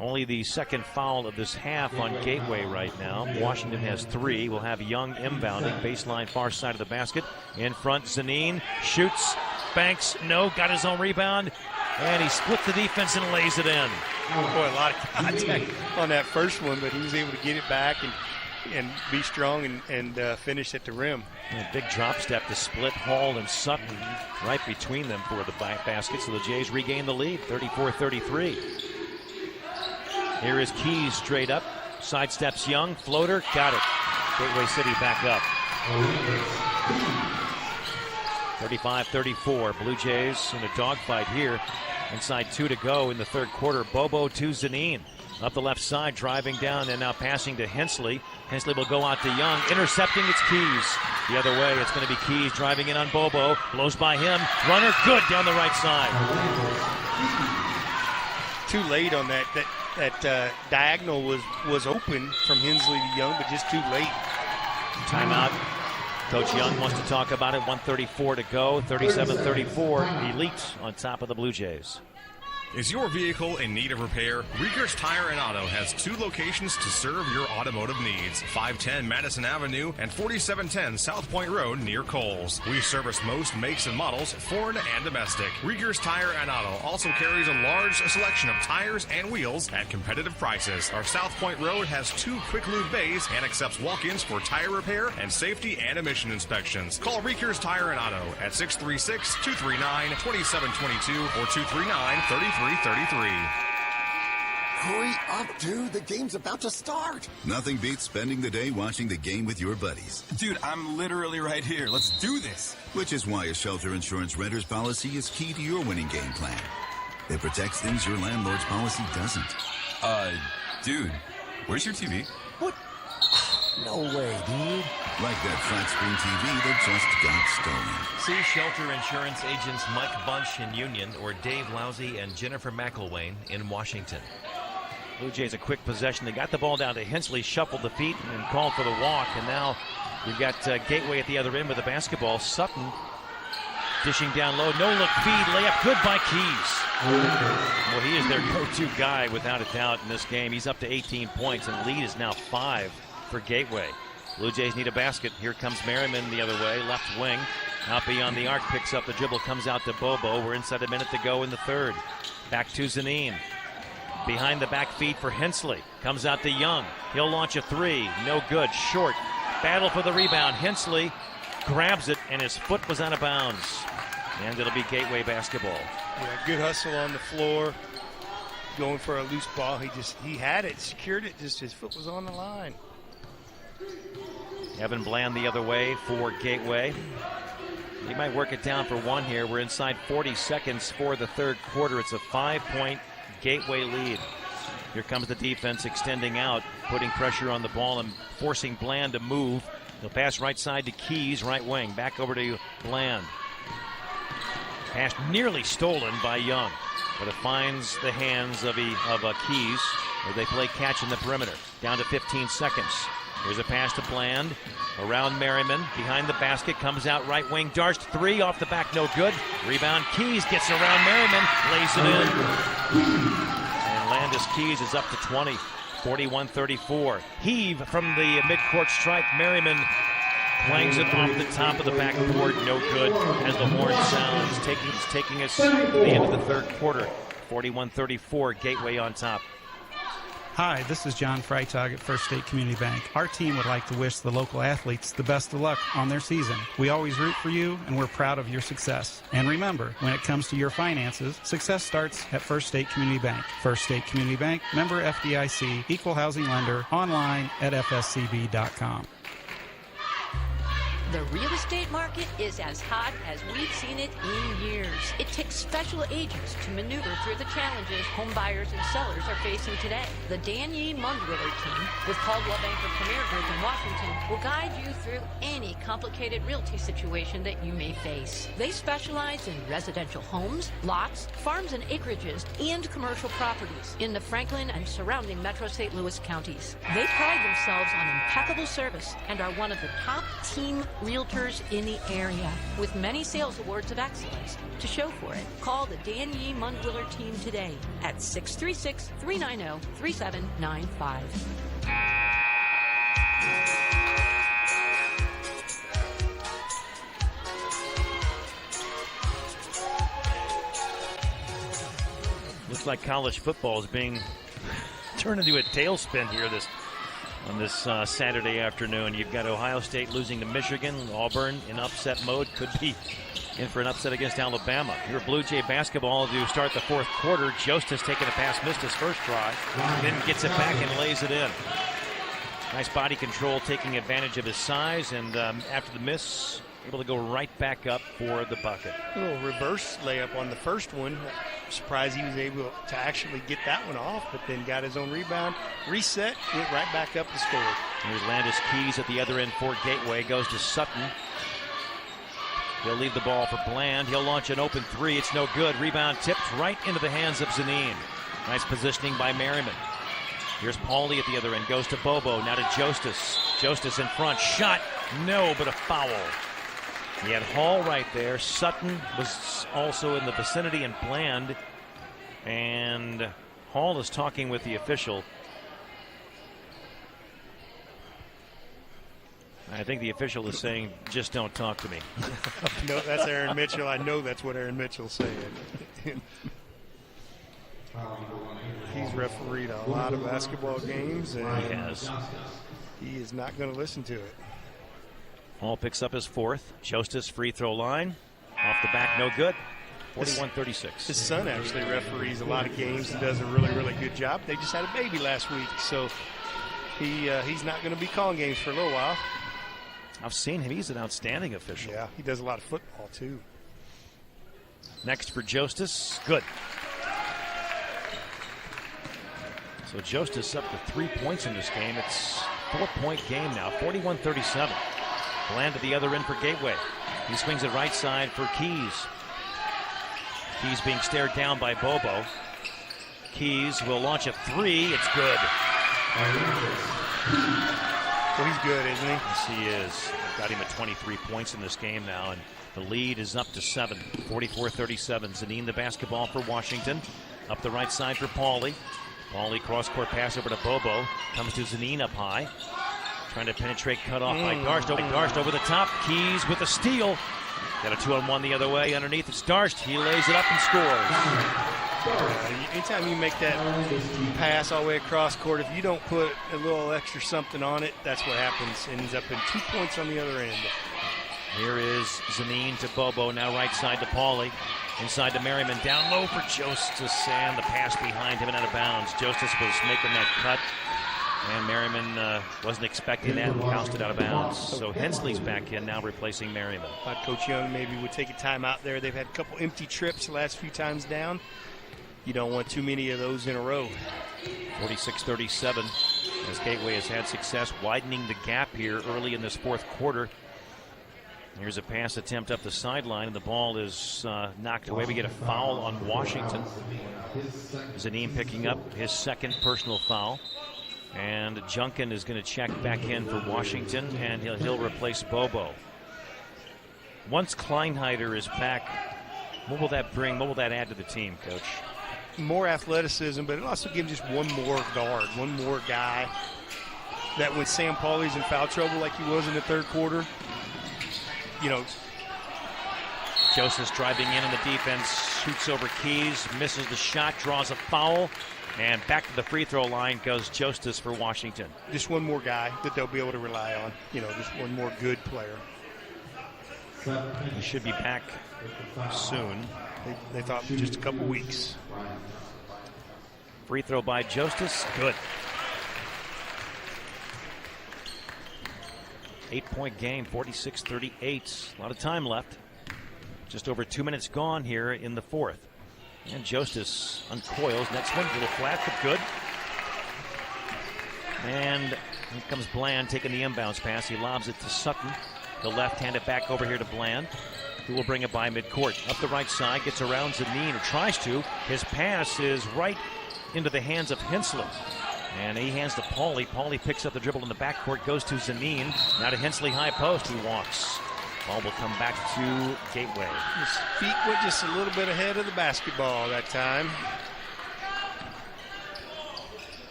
Only the second foul of this half on Gateway right now. Washington has 3. We'll have Young inbounding. Baseline far side of the basket. In front, Zanin shoots. Banks, no, got his own rebound. And he splits the defense and lays it in. Boy, a lot of contact on that first one, but he was able to get it back and be strong and finish at the rim. A big drop step to split Hall and Sutton right between them for the basket. So the Jays regain the lead, 34-33. Here is Keys straight up. Sidesteps Young, floater, got it. Gateway City back up. 35-34, Blue Jays in a dogfight here. Inside 2 to go in the third quarter. Bobo to Zanin. Up the left side, driving down and now passing to Hensley. Hensley will go out to Young. Intercepting, it's Keys. The other way, it's going to be Keys driving in on Bobo. Blows by him. Runner good down the right side. Too late on that. That diagonal was open from Hensley to Young, but just too late. Timeout Coach Young wants to talk about it. 1:34 to go. 37-34. Elite on top of the Blue Jays. Is your vehicle in need of repair? Rieger's Tire and Auto has 2 locations to serve your automotive needs. 510 Madison Avenue and 4710 South Point Road near Kohl's. We service most makes and models, foreign and domestic. Rieger's Tire and Auto also carries a large selection of tires and wheels at competitive prices. Our South Point Road has 2 quick lube bays and accepts walk-ins for tire repair and safety and emission inspections. Call Rieger's Tire and Auto at 636-239-2722 or 239-3333. Hurry up, dude. The game's about to start. Nothing beats spending the day watching the game with your buddies. Dude, I'm literally right here. Let's do this. Which is why a shelter insurance renter's policy is key to your winning game plan. It protects things your landlord's policy doesn't. Dude, where's your TV? What? No way, dude. Like that flat screen TV that just got stolen. See shelter insurance agents Mike Bunch in Union or Dave Lousy and Jennifer McElwain in Washington. Blue Jays a quick possession. They got the ball down to Hensley, shuffled the feet, and called for the walk. And now you've got Gateway at the other end with the basketball. Sutton dishing down low. No-look feed. Layup good by Keys. Well, he is their go-to guy without a doubt in this game. He's up to 18 points, and the lead is now 5 for Gateway. Blue Jays need a basket. Here comes Merriman the other way, left wing. Out beyond the arc, picks up the dribble, comes out to Bobo. We're inside a minute to go in the third. Back to Zanin. Behind the back feed for Hensley. Comes out to Young. He'll launch a 3. No good. Short. Battle for the rebound. Hensley grabs it, and his foot was out of bounds. And it'll be Gateway basketball. Yeah, good hustle on the floor. Going for a loose ball. He had it, secured it, just his foot was on the line. Evan Bland the other way for Gateway. He might work it down for one here. We're inside 40 seconds for the third quarter. It's a 5-point Gateway lead. Here comes the defense extending out, putting pressure on the ball and forcing Bland to move. He'll pass right side to Keys, right wing. Back over to Bland. Pass nearly stolen by Young, but it finds the hands of Keys, where they play catch in the perimeter. Down to 15 seconds. Here's a pass to Bland. Around Merriman. Behind the basket. Comes out right wing. Darst 3 off the back. No good. Rebound. Keys gets around Merriman. Lays it in. And Landis Keys is up to 20. 41-34. Heave from the midcourt stripe. Merriman clangs it off the top of the backboard. No good as the horn sounds. Taking us to the end of the third quarter. 41-34. Gateway on top. Hi, this is John Freitag at First State Community Bank. Our team would like to wish the local athletes the best of luck on their season. We always root for you, and we're proud of your success. And remember, when it comes to your finances, success starts at First State Community Bank. First State Community Bank, member FDIC, equal housing lender, online at fscb.com. The real estate market is as hot as we've seen it in years. It takes special agents to maneuver through the challenges home buyers and sellers are facing today. The Dan Yee Mundwiller team with Caldwell Banker Premier Group in Washington will guide you through any complicated realty situation that you may face. They specialize in residential homes, lots, farms and acreages, and commercial properties in the Franklin and surrounding Metro St. Louis counties. They pride themselves on impeccable service and are one of the top team realtors in the area with many sales awards of excellence to show for it. Call the Dan Yee Mundwiller team today at 636-390-3795. Looks like college football is being turned into a tailspin here on this Saturday afternoon. You've got Ohio State losing to Michigan. Auburn in upset mode, could be in for an upset against Alabama. Here Blue Jay basketball to start the fourth quarter. Jost has taken a pass, missed his first try, then gets it back and lays it in. Nice body control, taking advantage of his size, and after the miss, able to go right back up for the bucket. A little reverse layup on the first one. Surprised he was able to actually get that one off, but then got his own rebound, reset, went right back up and scored. Here's Landis Keys at the other end for Gateway. Goes to Sutton. He'll leave the ball for Bland. He'll launch an open 3. It's no good. Rebound tipped right into the hands of Zanin. Nice positioning by Merriman. Here's Pauly at the other end. Goes to Bobo. Now to Jostis. Jostis in front. Shot No, but a foul. He had Hall right there. Sutton was also in the vicinity, and Bland. And Hall is talking with the official. I think the official is saying, just don't talk to me. No, that's Aaron Mitchell. I know that's what Aaron Mitchell's saying. He's refereed a lot of basketball games, and he has. He is not going to listen to it. Hall picks up his fourth. Jostis free throw line. Off the back, no good. 41-36. His son actually referees a lot of games and does a really, really good job. They just had a baby last week, so he's not going to be calling games for a little while. I've seen him. He's an outstanding official. Yeah, he does a lot of football, too. Next for Jostis. Good. So Jostis up to 3 points in this game. It's a 4-point game now, 41-37. Bland at the other end for Gateway. He swings it right side for Keys. Keys being stared down by Bobo. Keys will launch a three. It's good. Well, he's good, isn't he? Yes, he is. Got him at 23 points in this game now, and the lead is up to 7, 44-37. Zanine the basketball for Washington. Up the right side for Pauly. Pauly cross-court pass over to Bobo. Comes to Zanine up high. Trying to penetrate, cut off by Darst. Darst over the top. Keys with a steal. Got a 2-on-1 the other way. Underneath it's Darst. He lays it up and scores. Anytime you make that pass all the way across court, if you don't put a little extra something on it, that's what happens. Ends up in 2 points on the other end. Here is Zanine to Bobo. Now right side to Pauly. Inside to Merriman. Down low for Jostis, and the pass behind him and out of bounds. Jostis was making that cut, and Merriman wasn't expecting that and bounced it out of bounds. So Hensley's back in now, replacing Merriman. Coach Young maybe would take a time out there. They've had a couple empty trips the last few times down. You don't want too many of those in a row. 46-37 as Gateway has had success widening the gap here early in this fourth quarter. Here's a pass attempt up the sideline, and the ball is knocked away. We get a foul on Washington. Zanine picking up his second personal foul. And Junkin is going to check back in for Washington, and he'll replace Bobo. Once Kleinheider is back, what will that bring? What will that add to the team, Coach? More athleticism, but it'll also give just one more guard, one more guy that when Sam Pauly's in foul trouble like he was in the third quarter, you know. Joseph driving in on the defense, shoots over Keys, misses the shot, draws a foul, and back to the free throw line goes Jostis for Washington. Just one more guy that they'll be able to rely on, you know, just one more good player. He should be back soon. They thought just a couple weeks. Free throw by Jostis, good. 8-point game, 46-38. A lot of time left. Just over 2 minutes gone here in the fourth. And Jostis uncoils. Next one, a little flat, but good. And here comes Bland taking the inbounds pass. He lobs it to Sutton. The left, hand it back over here to Bland, who will bring it by midcourt. Up the right side, gets around Zanine, or tries to. His pass is right into the hands of Hensley. And he hands to Pauly. Pauly picks up the dribble in the backcourt, goes to Zanine. Now to Hensley, high post. He walks. Ball will come back to Gateway. His feet went just a little bit ahead of the basketball that time.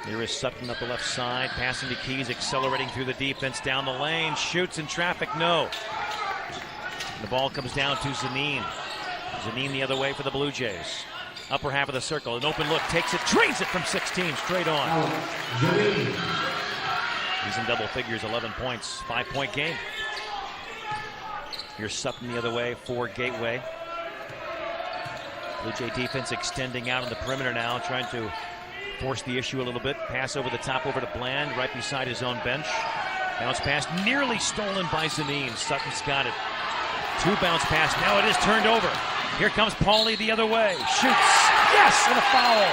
Here is Sutton up the left side, passing to Keys, accelerating through the defense, down the lane, shoots in traffic, no. The ball comes down to Zanine. Zanine the other way for the Blue Jays. Upper half of the circle, an open look, takes it, drains it from 16, straight on. He's in double figures, 11 points, 5-point game. Here's Sutton the other way for Gateway. Blue Jay defense extending out on the perimeter now, trying to force the issue a little bit. Pass over the top over to Bland, right beside his own bench. Bounce pass nearly stolen by Zanine. Sutton's got it. 2 bounce pass, now it is turned over. Here comes Pauly the other way. Shoots, yes, and a foul.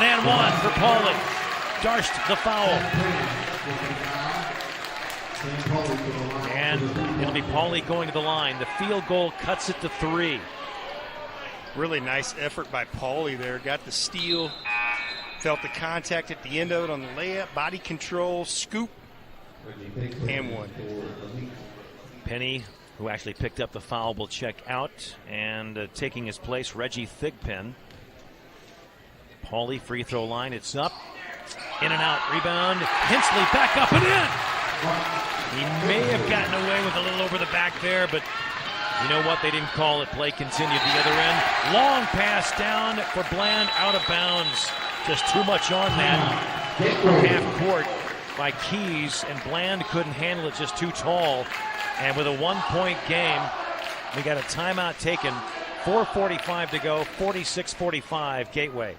And 1 for Pauly. Darst the foul. And it'll be Pauly going to the line. The field goal cuts it to 3. Really nice effort by Pauly there. Got the steal. Felt the contact at the end of it on the layup. Body control, scoop. And one. Penny, who actually picked up the foul, will check out, and taking his place, Reggie Thigpen. Pauly, free throw line, it's up. In and out, rebound. Hensley back up and in. He may have gotten away with a little over the back there, but you know what? They didn't call it. Play continued the other end. Long pass down for Bland, out of bounds. Just too much on that. Half court by Keys, and Bland couldn't handle it, just too tall. And with a 1-point game, we got a timeout taken. 4:45 to go, 46-45, Gateway.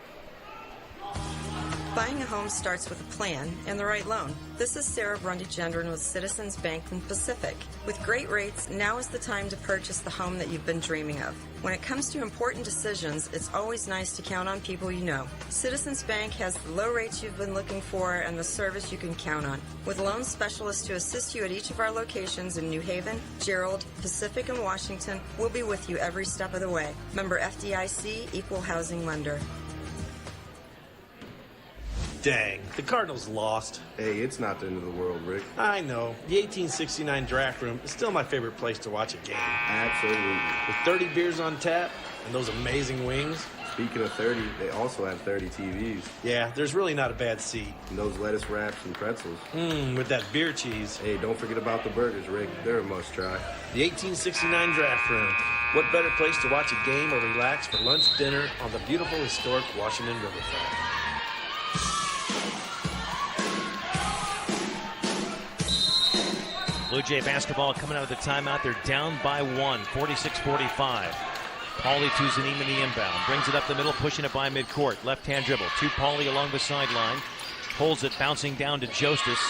Buying a home starts with a plan and the right loan. This is Sarah Brundy-Gendron with Citizens Bank from Pacific. With great rates, now is the time to purchase the home that you've been dreaming of. When it comes to important decisions, it's always nice to count on people you know. Citizens Bank has the low rates you've been looking for and the service you can count on. With loan specialists to assist you at each of our locations in New Haven, Gerald, Pacific, and Washington, we'll be with you every step of the way. Member FDIC, Equal Housing Lender. Dang, the Cardinals lost. Hey, it's not the end of the world, Rick. I know. The 1869 draft room is still my favorite place to watch a game. Absolutely. With 30 beers on tap and those amazing wings. Speaking of 30, they also have 30 TVs. Yeah, there's really not a bad seat. And those lettuce wraps and pretzels. With that beer cheese. Hey, don't forget about the burgers, Rick. They're a must-try. The 1869 draft room. What better place to watch a game or relax for lunch, dinner on the beautiful historic Washington Riverfront? Blue Jay basketball coming out of the timeout. They're down by 1, 46-45. Pauly to Zanim in the inbound. Brings it up the middle, pushing it by midcourt. Left-hand dribble to Pauly along the sideline. Holds it, bouncing down to Jostis.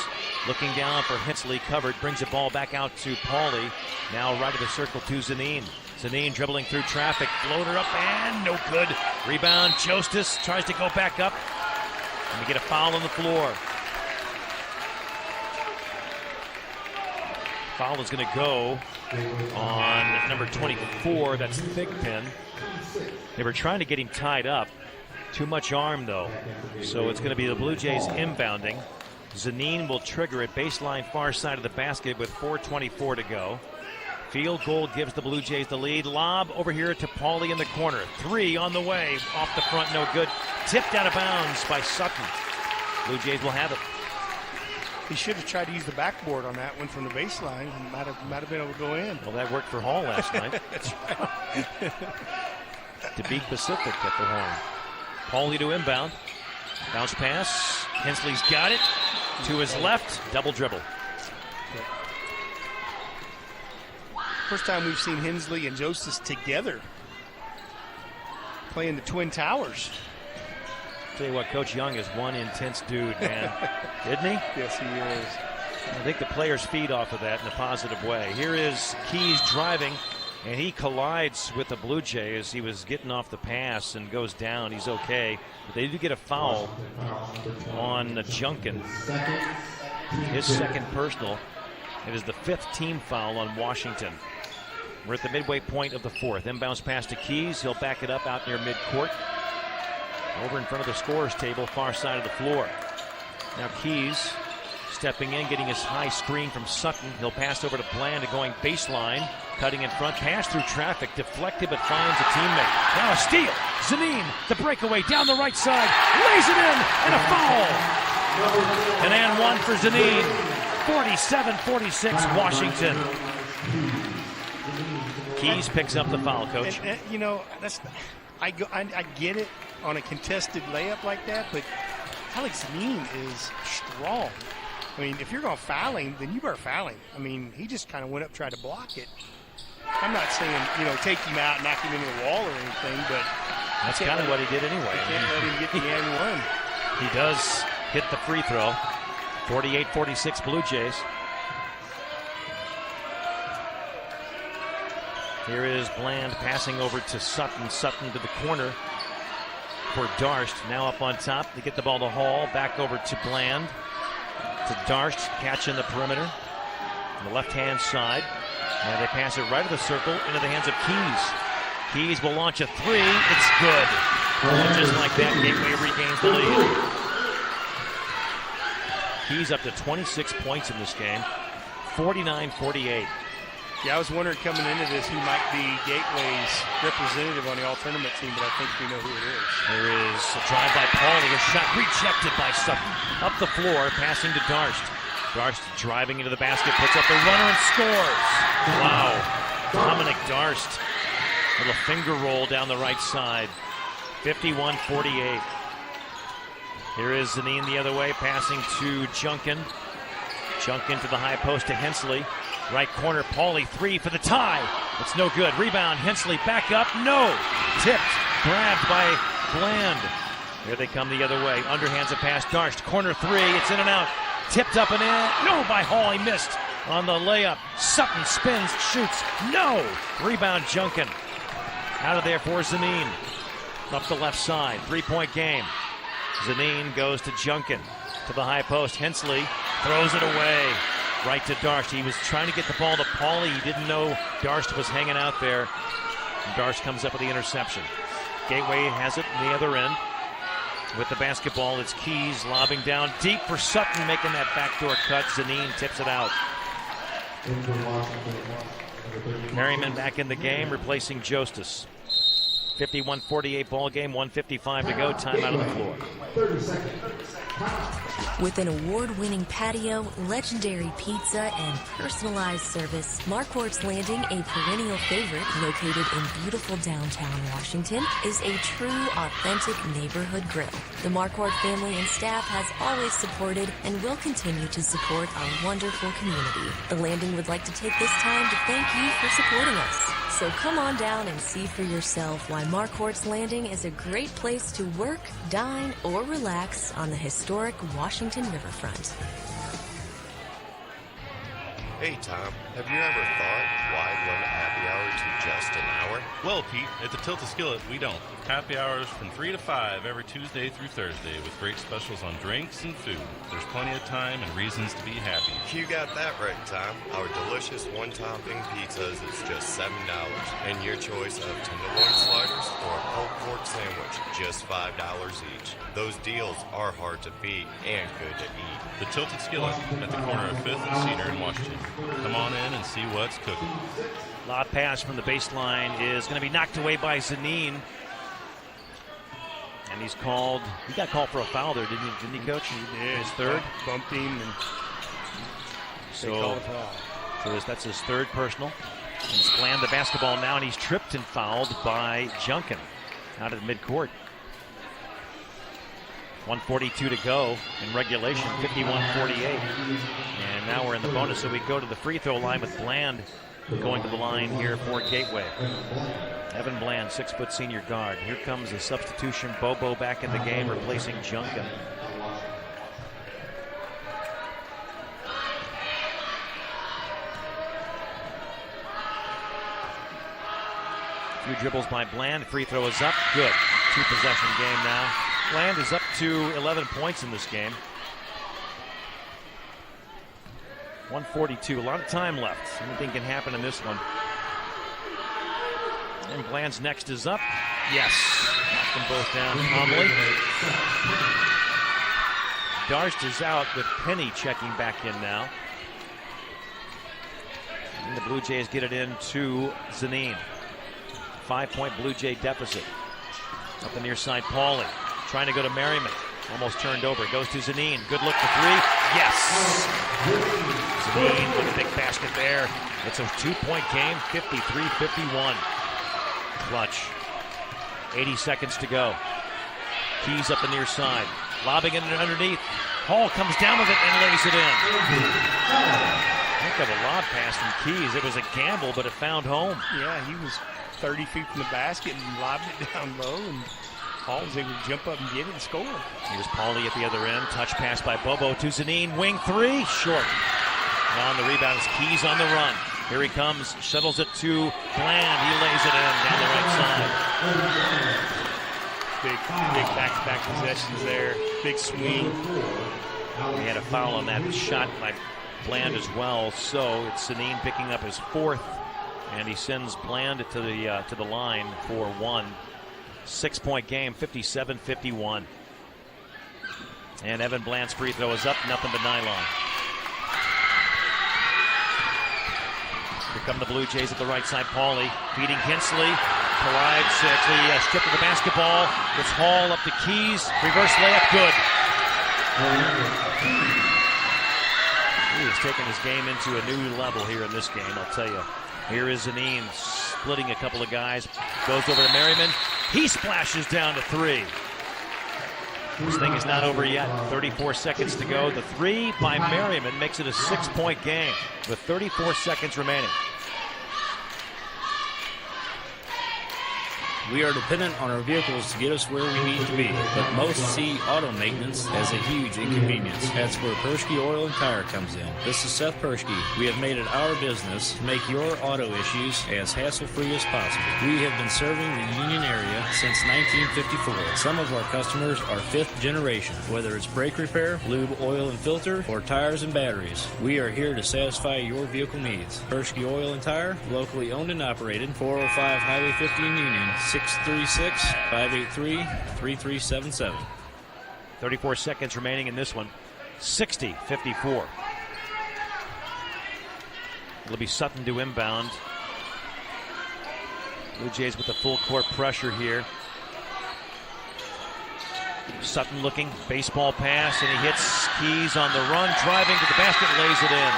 Looking down for Hensley, covered. Brings the ball back out to Pauly. Now right of the circle to Zanin. Zanin dribbling through traffic. Floater up and no good. Rebound, Jostis tries to go back up. And we get a foul on the floor. Foul is going to go on number 24. That's Thigpen. They were trying to get him tied up. Too much arm, though. So it's going to be the Blue Jays inbounding. Zanin will trigger it. Baseline far side of the basket with 4:24 to go. Field goal gives the Blue Jays the lead. Lob over here to Pauly in the corner. 3 on the way. Off the front, no good. Tipped out of bounds by Sutton. Blue Jays will have it. He should have tried to use the backboard on that one from the baseline. He might have been able to go in. Well, that worked for Hall last night. That's right. To beat Pacific at the horn. Pauly to inbound. Bounce pass. Hensley's got it. To his left. Double dribble. First time we've seen Hensley and Jostis together playing the Twin Towers. Tell you what, Coach Young is one intense dude, man. Isn't he? Yes, he is. I think the players feed off of that in a positive way. Here is Keys driving, and he collides with the Blue Jays. He was getting off the pass and goes down. He's okay. But they do get a foul on Junkin. His second personal. It is the 5th team foul on Washington. We're at the midway point of the 4th. Inbounds pass to Keys. He'll back it up out near midcourt. Over in front of the scorer's table, far side of the floor. Now Keys stepping in, getting his high screen from Sutton. He'll pass over to Bland, going baseline, cutting in front, pass through traffic, deflected but finds a teammate. Now a steal. Zanin, the breakaway down the right side, lays it in, and a foul. An and one for Zanin. 47-46, Washington. Keys picks up the foul, Coach. And, you know, I get it on a contested layup like that, but Alex Zanin is strong. I mean, if you're going to foul him, then you better foul him. I mean, he just kind of went up, tried to block it. I'm not saying, take him out, knock him into the wall or anything, but that's kind of what he did anyway. You can't let him get the and one. He does hit the free throw. 48-46 Blue Jays. Here is Bland passing over to Sutton. Sutton to the corner for Darst. Now up on top. They get the ball to Hall. Back over to Bland. To Darst. Catch in the perimeter. On the left-hand side. Now they pass it right of the circle into the hands of Keys. Keys will launch a 3. It's good. And just like that, Gateway regains the lead. Keys up to 26 points in this game, 49-48. Yeah, I was wondering coming into this who might be Gateway's representative on the all-tournament team, but I think we know who it is. There is a drive by Pauly, a shot rejected by Sutton. Up the floor, passing to Darst. Darst driving into the basket, puts up the runner and scores. Wow. Dominic Darst. Little finger roll down the right side. 51-48. Here is Zanine the other way, passing to Junkin. Junkin to the high post to Hensley. Right corner, Pauly, 3 for the tie. It's no good. Rebound, Hensley back up. No. Tipped, grabbed by Bland. Here they come the other way. Underhands a pass, Darst. Corner 3, it's in and out. Tipped up and in. No, by Hall, he missed on the layup. Sutton spins, shoots. No. Rebound, Junkin. Out of there for Zanine. Up the left side, 3-point game. Zanine goes to Junkin. To the high post, Hensley throws it away. Right to Darst. He was trying to get the ball to Pauly. He didn't know Darst was hanging out there. And Darst comes up with the interception. Gateway has it in the other end. With the basketball, it's Keys lobbing down deep for Sutton, making that backdoor cut. Zanine tips it out. Merriman back in the game, replacing Jostis. 51-48 ball game, 1:55 to go. Timeout on the floor. 30 seconds. With an award-winning patio, legendary pizza, and personalized service, Marquardt's Landing, a perennial favorite located in beautiful downtown Washington, is a true, authentic neighborhood grill. The Marquardt family and staff has always supported and will continue to support our wonderful community. The Landing would like to take this time to thank you for supporting us. So come on down and see for yourself why Marquardt's Landing is a great place to work, dine, or relax on the historic Washington riverfront. Hey Tom, have you ever thought why limit happy hour to just an hour? Well, Pete, at the Tilted Skillet, we don't. Happy hours from 3 to 5 every Tuesday through Thursday with great specials on drinks and food. There's plenty of time and reasons to be happy. You got that right, Tom. Our delicious one-topping pizzas is just $7, and your choice of tenderloin sliders or a pulled pork sandwich, just $5 each. Those deals are hard to beat and good to eat. The Tilted Skillet at the corner of 5th and Cedar in Washington. Come on in and see what's cooking. Lob pass from the baseline is going to be knocked away by Zanine. And he's called, he got called for a foul there, didn't he, Coach? He did. His third? Bumped him and so that's his third personal. He's Bland the basketball now, and he's tripped and fouled by Junkin out of midcourt. 1:42 to go in regulation, 51-48. And now we're in the bonus, so we go to the free throw line with Bland going to the line here for Gateway. Evan Bland, 6-foot senior guard. Here comes a substitution. Bobo back in the game, replacing Junkin. A few dribbles by Bland. Free throw is up. Good. 2-possession game now. Bland is up to 11 points in this game. 1:42. A lot of time left. Anything can happen in this one. And Bland's next is up. Yes. Knocked them both down calmly. Darst is out with Penny checking back in now. And the Blue Jays get it in to Zanine. 5-point Blue Jay deficit. Up the near side, Pauly trying to go to Merriman. Almost turned over. Goes to Zanine. Good look for 3. Yes! Zanine with a big basket there. It's a 2-point game, 53-51. Clutch. 80 seconds to go. Keys up the near side. Lobbing it underneath. Hall comes down with it and lays it in. Think of a lob pass from Keys. It was a gamble, but it found home. Yeah, he was 30 feet from the basket and lobbed it down low, and Hall was able to jump up and get it and score. Here's Pauly at the other end. Touch pass by Bobo to Zanine. Wing 3, short. Now on the rebound is Keys on the run. Here he comes, shuttles it to Bland. He lays it in down the right side. Big back-to-back possessions there. Big swing. He had a foul on that shot by Bland as well. So it's Zanine picking up his 4th, and he sends Bland to the line for 1. 6-point game, 57-51. And Evan Bland's free throw is up, nothing but nylon. Here come the Blue Jays at the right side. Pauly feeding Hensley. Collide 6. He stripped of the basketball. It's Hall up to Keys. Reverse layup, good. He has taken his game into a new level here in this game, I'll tell you. Here is Zanine splitting a couple of guys. Goes over to Merriman. He splashes down to 3. This thing is not over yet. 34 seconds to go. The 3 by Merriman makes it a 6-point game with 34 seconds remaining. We are dependent on our vehicles to get us where we need to be, but most see auto maintenance as a huge inconvenience. That's where Persky Oil and Tire comes in. This is Seth Persky. We have made it our business to make your auto issues as hassle-free as possible. We have been serving the Union area since 1954. Some of our customers are 5th generation, whether it's brake repair, lube, oil and filter, or tires and batteries. We are here to satisfy your vehicle needs. Persky Oil and Tire, locally owned and operated, 405 Highway 50 in Union, 636-583-3377. 34 seconds remaining in this one. 60-54. It'll be Sutton to inbound. Blue Jays with the full court pressure here. Sutton looking, baseball pass, and he hits Keys on the run, driving to the basket, lays it in.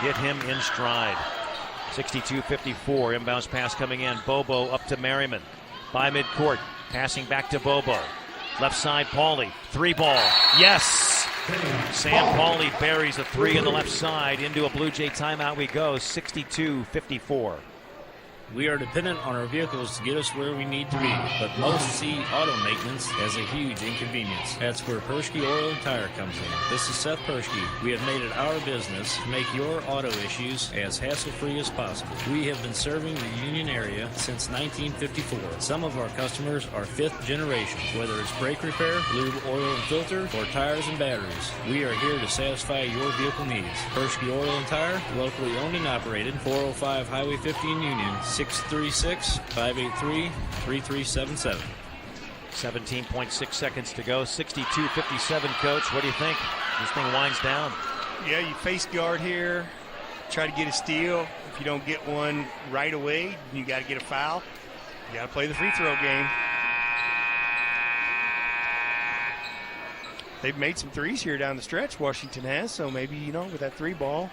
Get him in stride. 62-54, inbounds pass coming in. Bobo up to Merriman by midcourt, passing back to Bobo. Left side, Pauly, 3 ball, yes! Sam Pauly buries a 3 on the left side. Into a Blue Jay timeout we go, 62-54. We are dependent on our vehicles to get us where we need to be, but most see auto maintenance as a huge inconvenience. That's where Persky Oil and Tire comes in. This is Seth Persky. We have made it our business to make your auto issues as hassle-free as possible. We have been serving the Union area since 1954. Some of our customers are 5th generation, whether it's brake repair, lube, oil and filter, or tires and batteries. We are here to satisfy your vehicle needs. Persky Oil and Tire, locally owned and operated, 405 Highway 50 in Union, 636-583-3377. 17.6 seconds to go. 62-57, Coach. What do you think? This thing winds down. Yeah, you face guard here. Try to get a steal. If you don't get one right away, you got to get a foul. You got to play the free throw game. They've made some threes here down the stretch, Washington has, so maybe, with that 3 ball,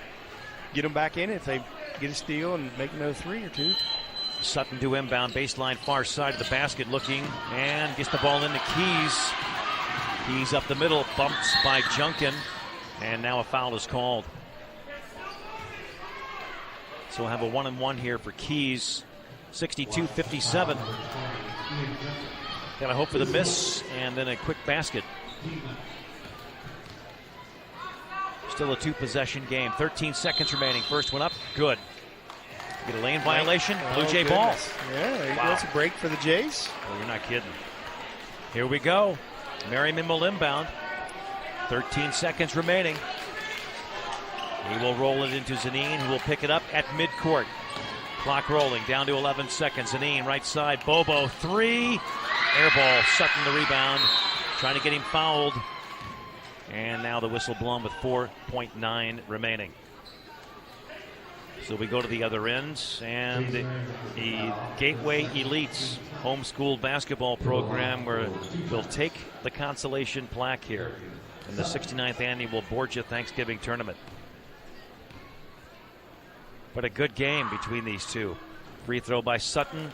get them back in if they get a steal and make another 3 or 2. Sutton to inbound, baseline far side of the basket looking, and gets the ball into Keys. Keys up the middle, bumps by Junkin, and now a foul is called. So we'll have a 1-and-1 here for Keys. 62-57. Gotta hope for the miss, and then a quick basket. Still a 2-possession game. 13 seconds remaining. First one up, good. Get a lane violation. Blue Jay ball. Yeah, that's a break for the Jays. Oh, you're not kidding. Here we go. Merriman will inbound. 13 seconds remaining. He will roll it into Zanine, who will pick it up at midcourt. Clock rolling, down to 11 seconds. Zanine, right side. Bobo, 3. Air ball. Sutton the rebound. Trying to get him fouled. And now the whistle blown with 4.9 remaining. So we go to the other ends, and the Gateway Elites homeschool basketball program will take the consolation plaque here in the 69th annual Borgia Thanksgiving Tournament. But a good game between these two. Free throw by Sutton,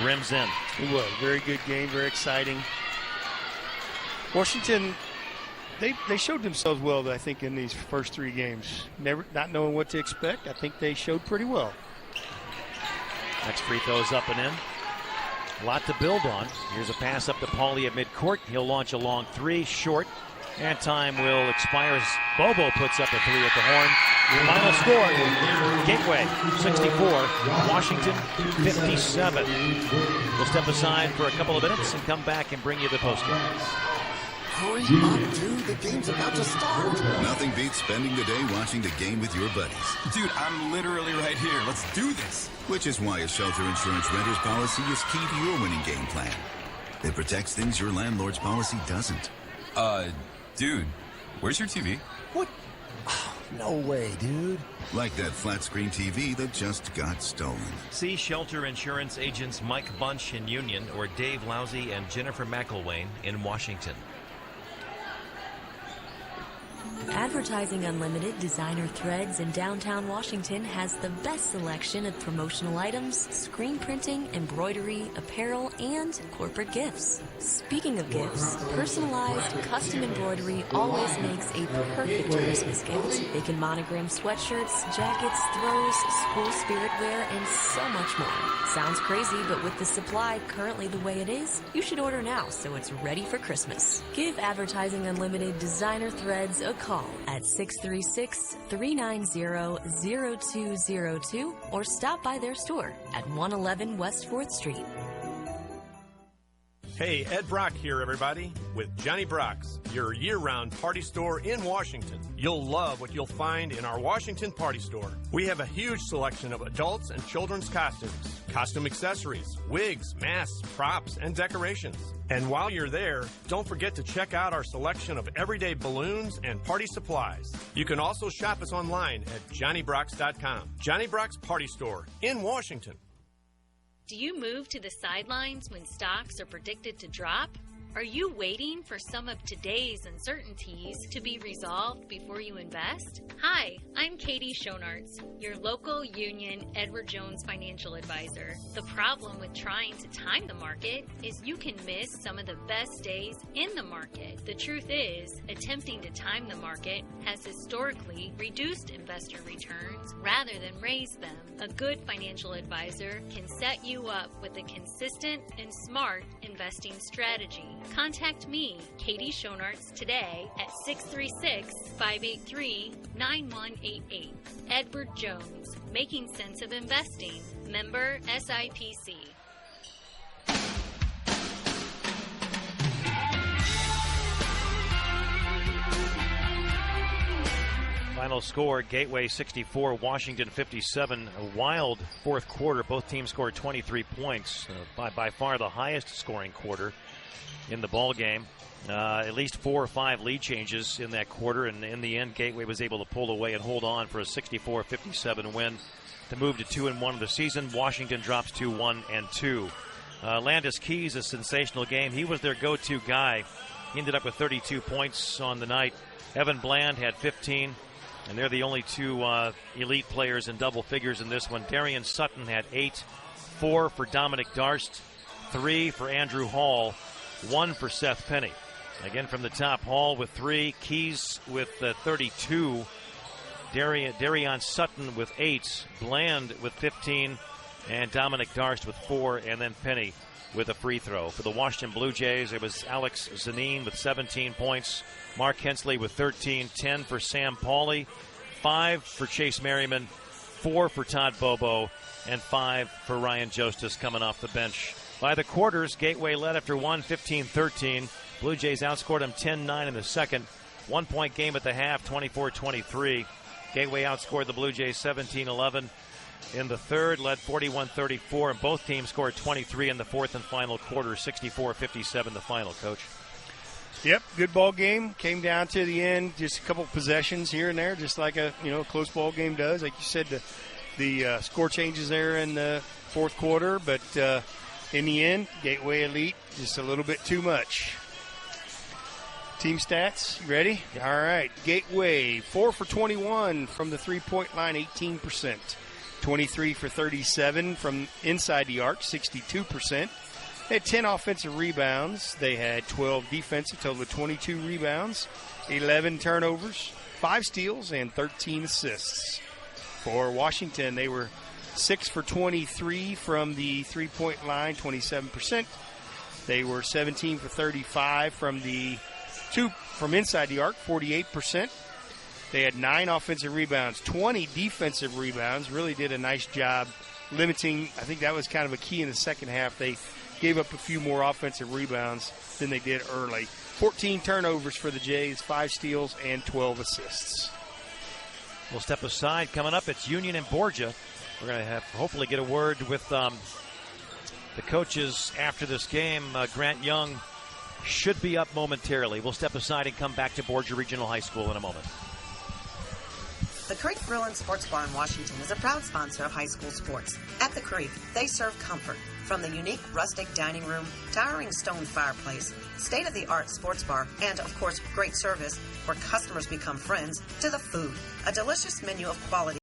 rims in. It was a very good game, very exciting. Washington, they showed themselves well, I think, in these first 3 games. Not knowing what to expect, I think they showed pretty well. Next free throw is up and in. A lot to build on. Here's a pass up to Pauly at midcourt. He'll launch a long 3, short, and time will expire as Bobo puts up a 3 at the horn. Final score, Gateway 64, Washington 57. We'll step aside for a couple of minutes and come back and bring you the postgame. Hurry up, dude. The game's about to start. Nothing beats spending the day watching the game with your buddies. Dude, I'm literally right here. Let's do this. Which is why a shelter insurance renter's policy is key to your winning game plan. It protects things your landlord's policy doesn't. Dude, where's your TV? What? Oh, no way, dude. Like that flat screen TV that just got stolen. See shelter insurance agents Mike Bunch in Union or Dave Lousy and Jennifer McElwain in Washington. Advertising Unlimited Designer Threads in downtown Washington has the best selection of promotional items, screen printing, embroidery, apparel, and corporate gifts. Speaking of gifts, personalized custom embroidery always makes a perfect Christmas gift. They can monogram sweatshirts, jackets, throws, school spirit wear, and so much more. Sounds crazy, but with the supply currently the way it is, you should order now so it's ready for Christmas. Give Advertising Unlimited Designer Threads a call at 636-390-0202 or stop by their store at 111 West 4th Street. Hey, Ed Brock here, everybody, with Johnny Brock's, your year-round party store in Washington. You'll love what you'll find in our Washington party store. We have a huge selection of adults and children's costumes, costume accessories, wigs, masks, props, and decorations. And while you're there, don't forget to check out our selection of everyday balloons and party supplies. You can also shop us online at JohnnyBrocks.com. Johnny Brock's Party Store in Washington. Do you move to the sidelines when stocks are predicted to drop? Are you waiting for some of today's uncertainties to be resolved before you invest? Hi, I'm Katie Schonartz, your local Union Edward Jones financial advisor. The problem with trying to time the market is you can miss some of the best days in the market. The truth is, attempting to time the market has historically reduced investor returns rather than raised them. A good financial advisor can set you up with a consistent and smart investing strategy. Contact me, Katie Schonartz, today at 636-583-9188. Edward Jones, Making Sense of Investing, member SIPC. Final score, Gateway 64, Washington 57. A wild fourth quarter. Both teams scored 23 points, by far the highest scoring quarter in the ball game. At least 4 or 5 lead changes in that quarter, and in the end, Gateway was able to pull away and hold on for a 64-57 win to move to 2-1 of the season. Washington drops to 1-2. Landis Keys, a sensational game. He was their go-to guy. He ended up with 32 points on the night. Evan Bland had 15, and they're the only two elite players in double figures in this one. Darian Sutton had 8, 4 for Dominic Darst, 3 for Andrew Hall, 1 for Seth Penny. Again from the top, Hall with 3, Keys with 32, Darian Sutton with 8, Bland with 15, and Dominic Darst with 4, and then Penny with a free throw. For the Washington Blue Jays, it was Alex Zanin with 17 points, Mark Hensley with 13, 10 for Sam Pauley, 5 for Chase Merriman, 4 for Todd Bobo, and 5 for Ryan Jostis coming off the bench. By the quarters, Gateway led after 1, 15-13. Blue Jays outscored them 10-9 in the second. 1-point game at the half, 24-23. Gateway outscored the Blue Jays 17-11 in the third, led 41-34, and both teams scored 23 in the fourth and final quarter, 64-57 the final, Coach. Yep, good ball game. Came down to the end, just a couple possessions here and there, just like a close ball game does. Like you said, the score changes there in the fourth quarter, but in the end, Gateway Elite, just a little bit too much. Team stats, you ready? All right. Gateway, 4 for 21 from the three-point line, 18%. 23 for 37 from inside the arc, 62%. They had 10 offensive rebounds. They had 12 defensive, total of 22 rebounds, 11 turnovers, 5 steals, and 13 assists. For Washington, they were 6 for 23 from the three-point line, 27%. They were 17 for 35 from inside the arc, 48%. They had 9 offensive rebounds, 20 defensive rebounds. Really did a nice job limiting. I think that was kind of a key in the second half. They gave up a few more offensive rebounds than they did early. 14 turnovers for the Jays, 5 steals, and 12 assists. We'll step aside. Coming up, it's Union and Borgia. We're going to hopefully get a word with the coaches after this game. Grant Young should be up momentarily. We'll step aside and come back to Borgia Regional High School in a moment. The Creek Grill and Sports Bar in Washington is a proud sponsor of high school sports. At the Creek, they serve comfort, from the unique rustic dining room, towering stone fireplace, state-of-the-art sports bar, and, of course, great service where customers become friends, to the food. A delicious menu of quality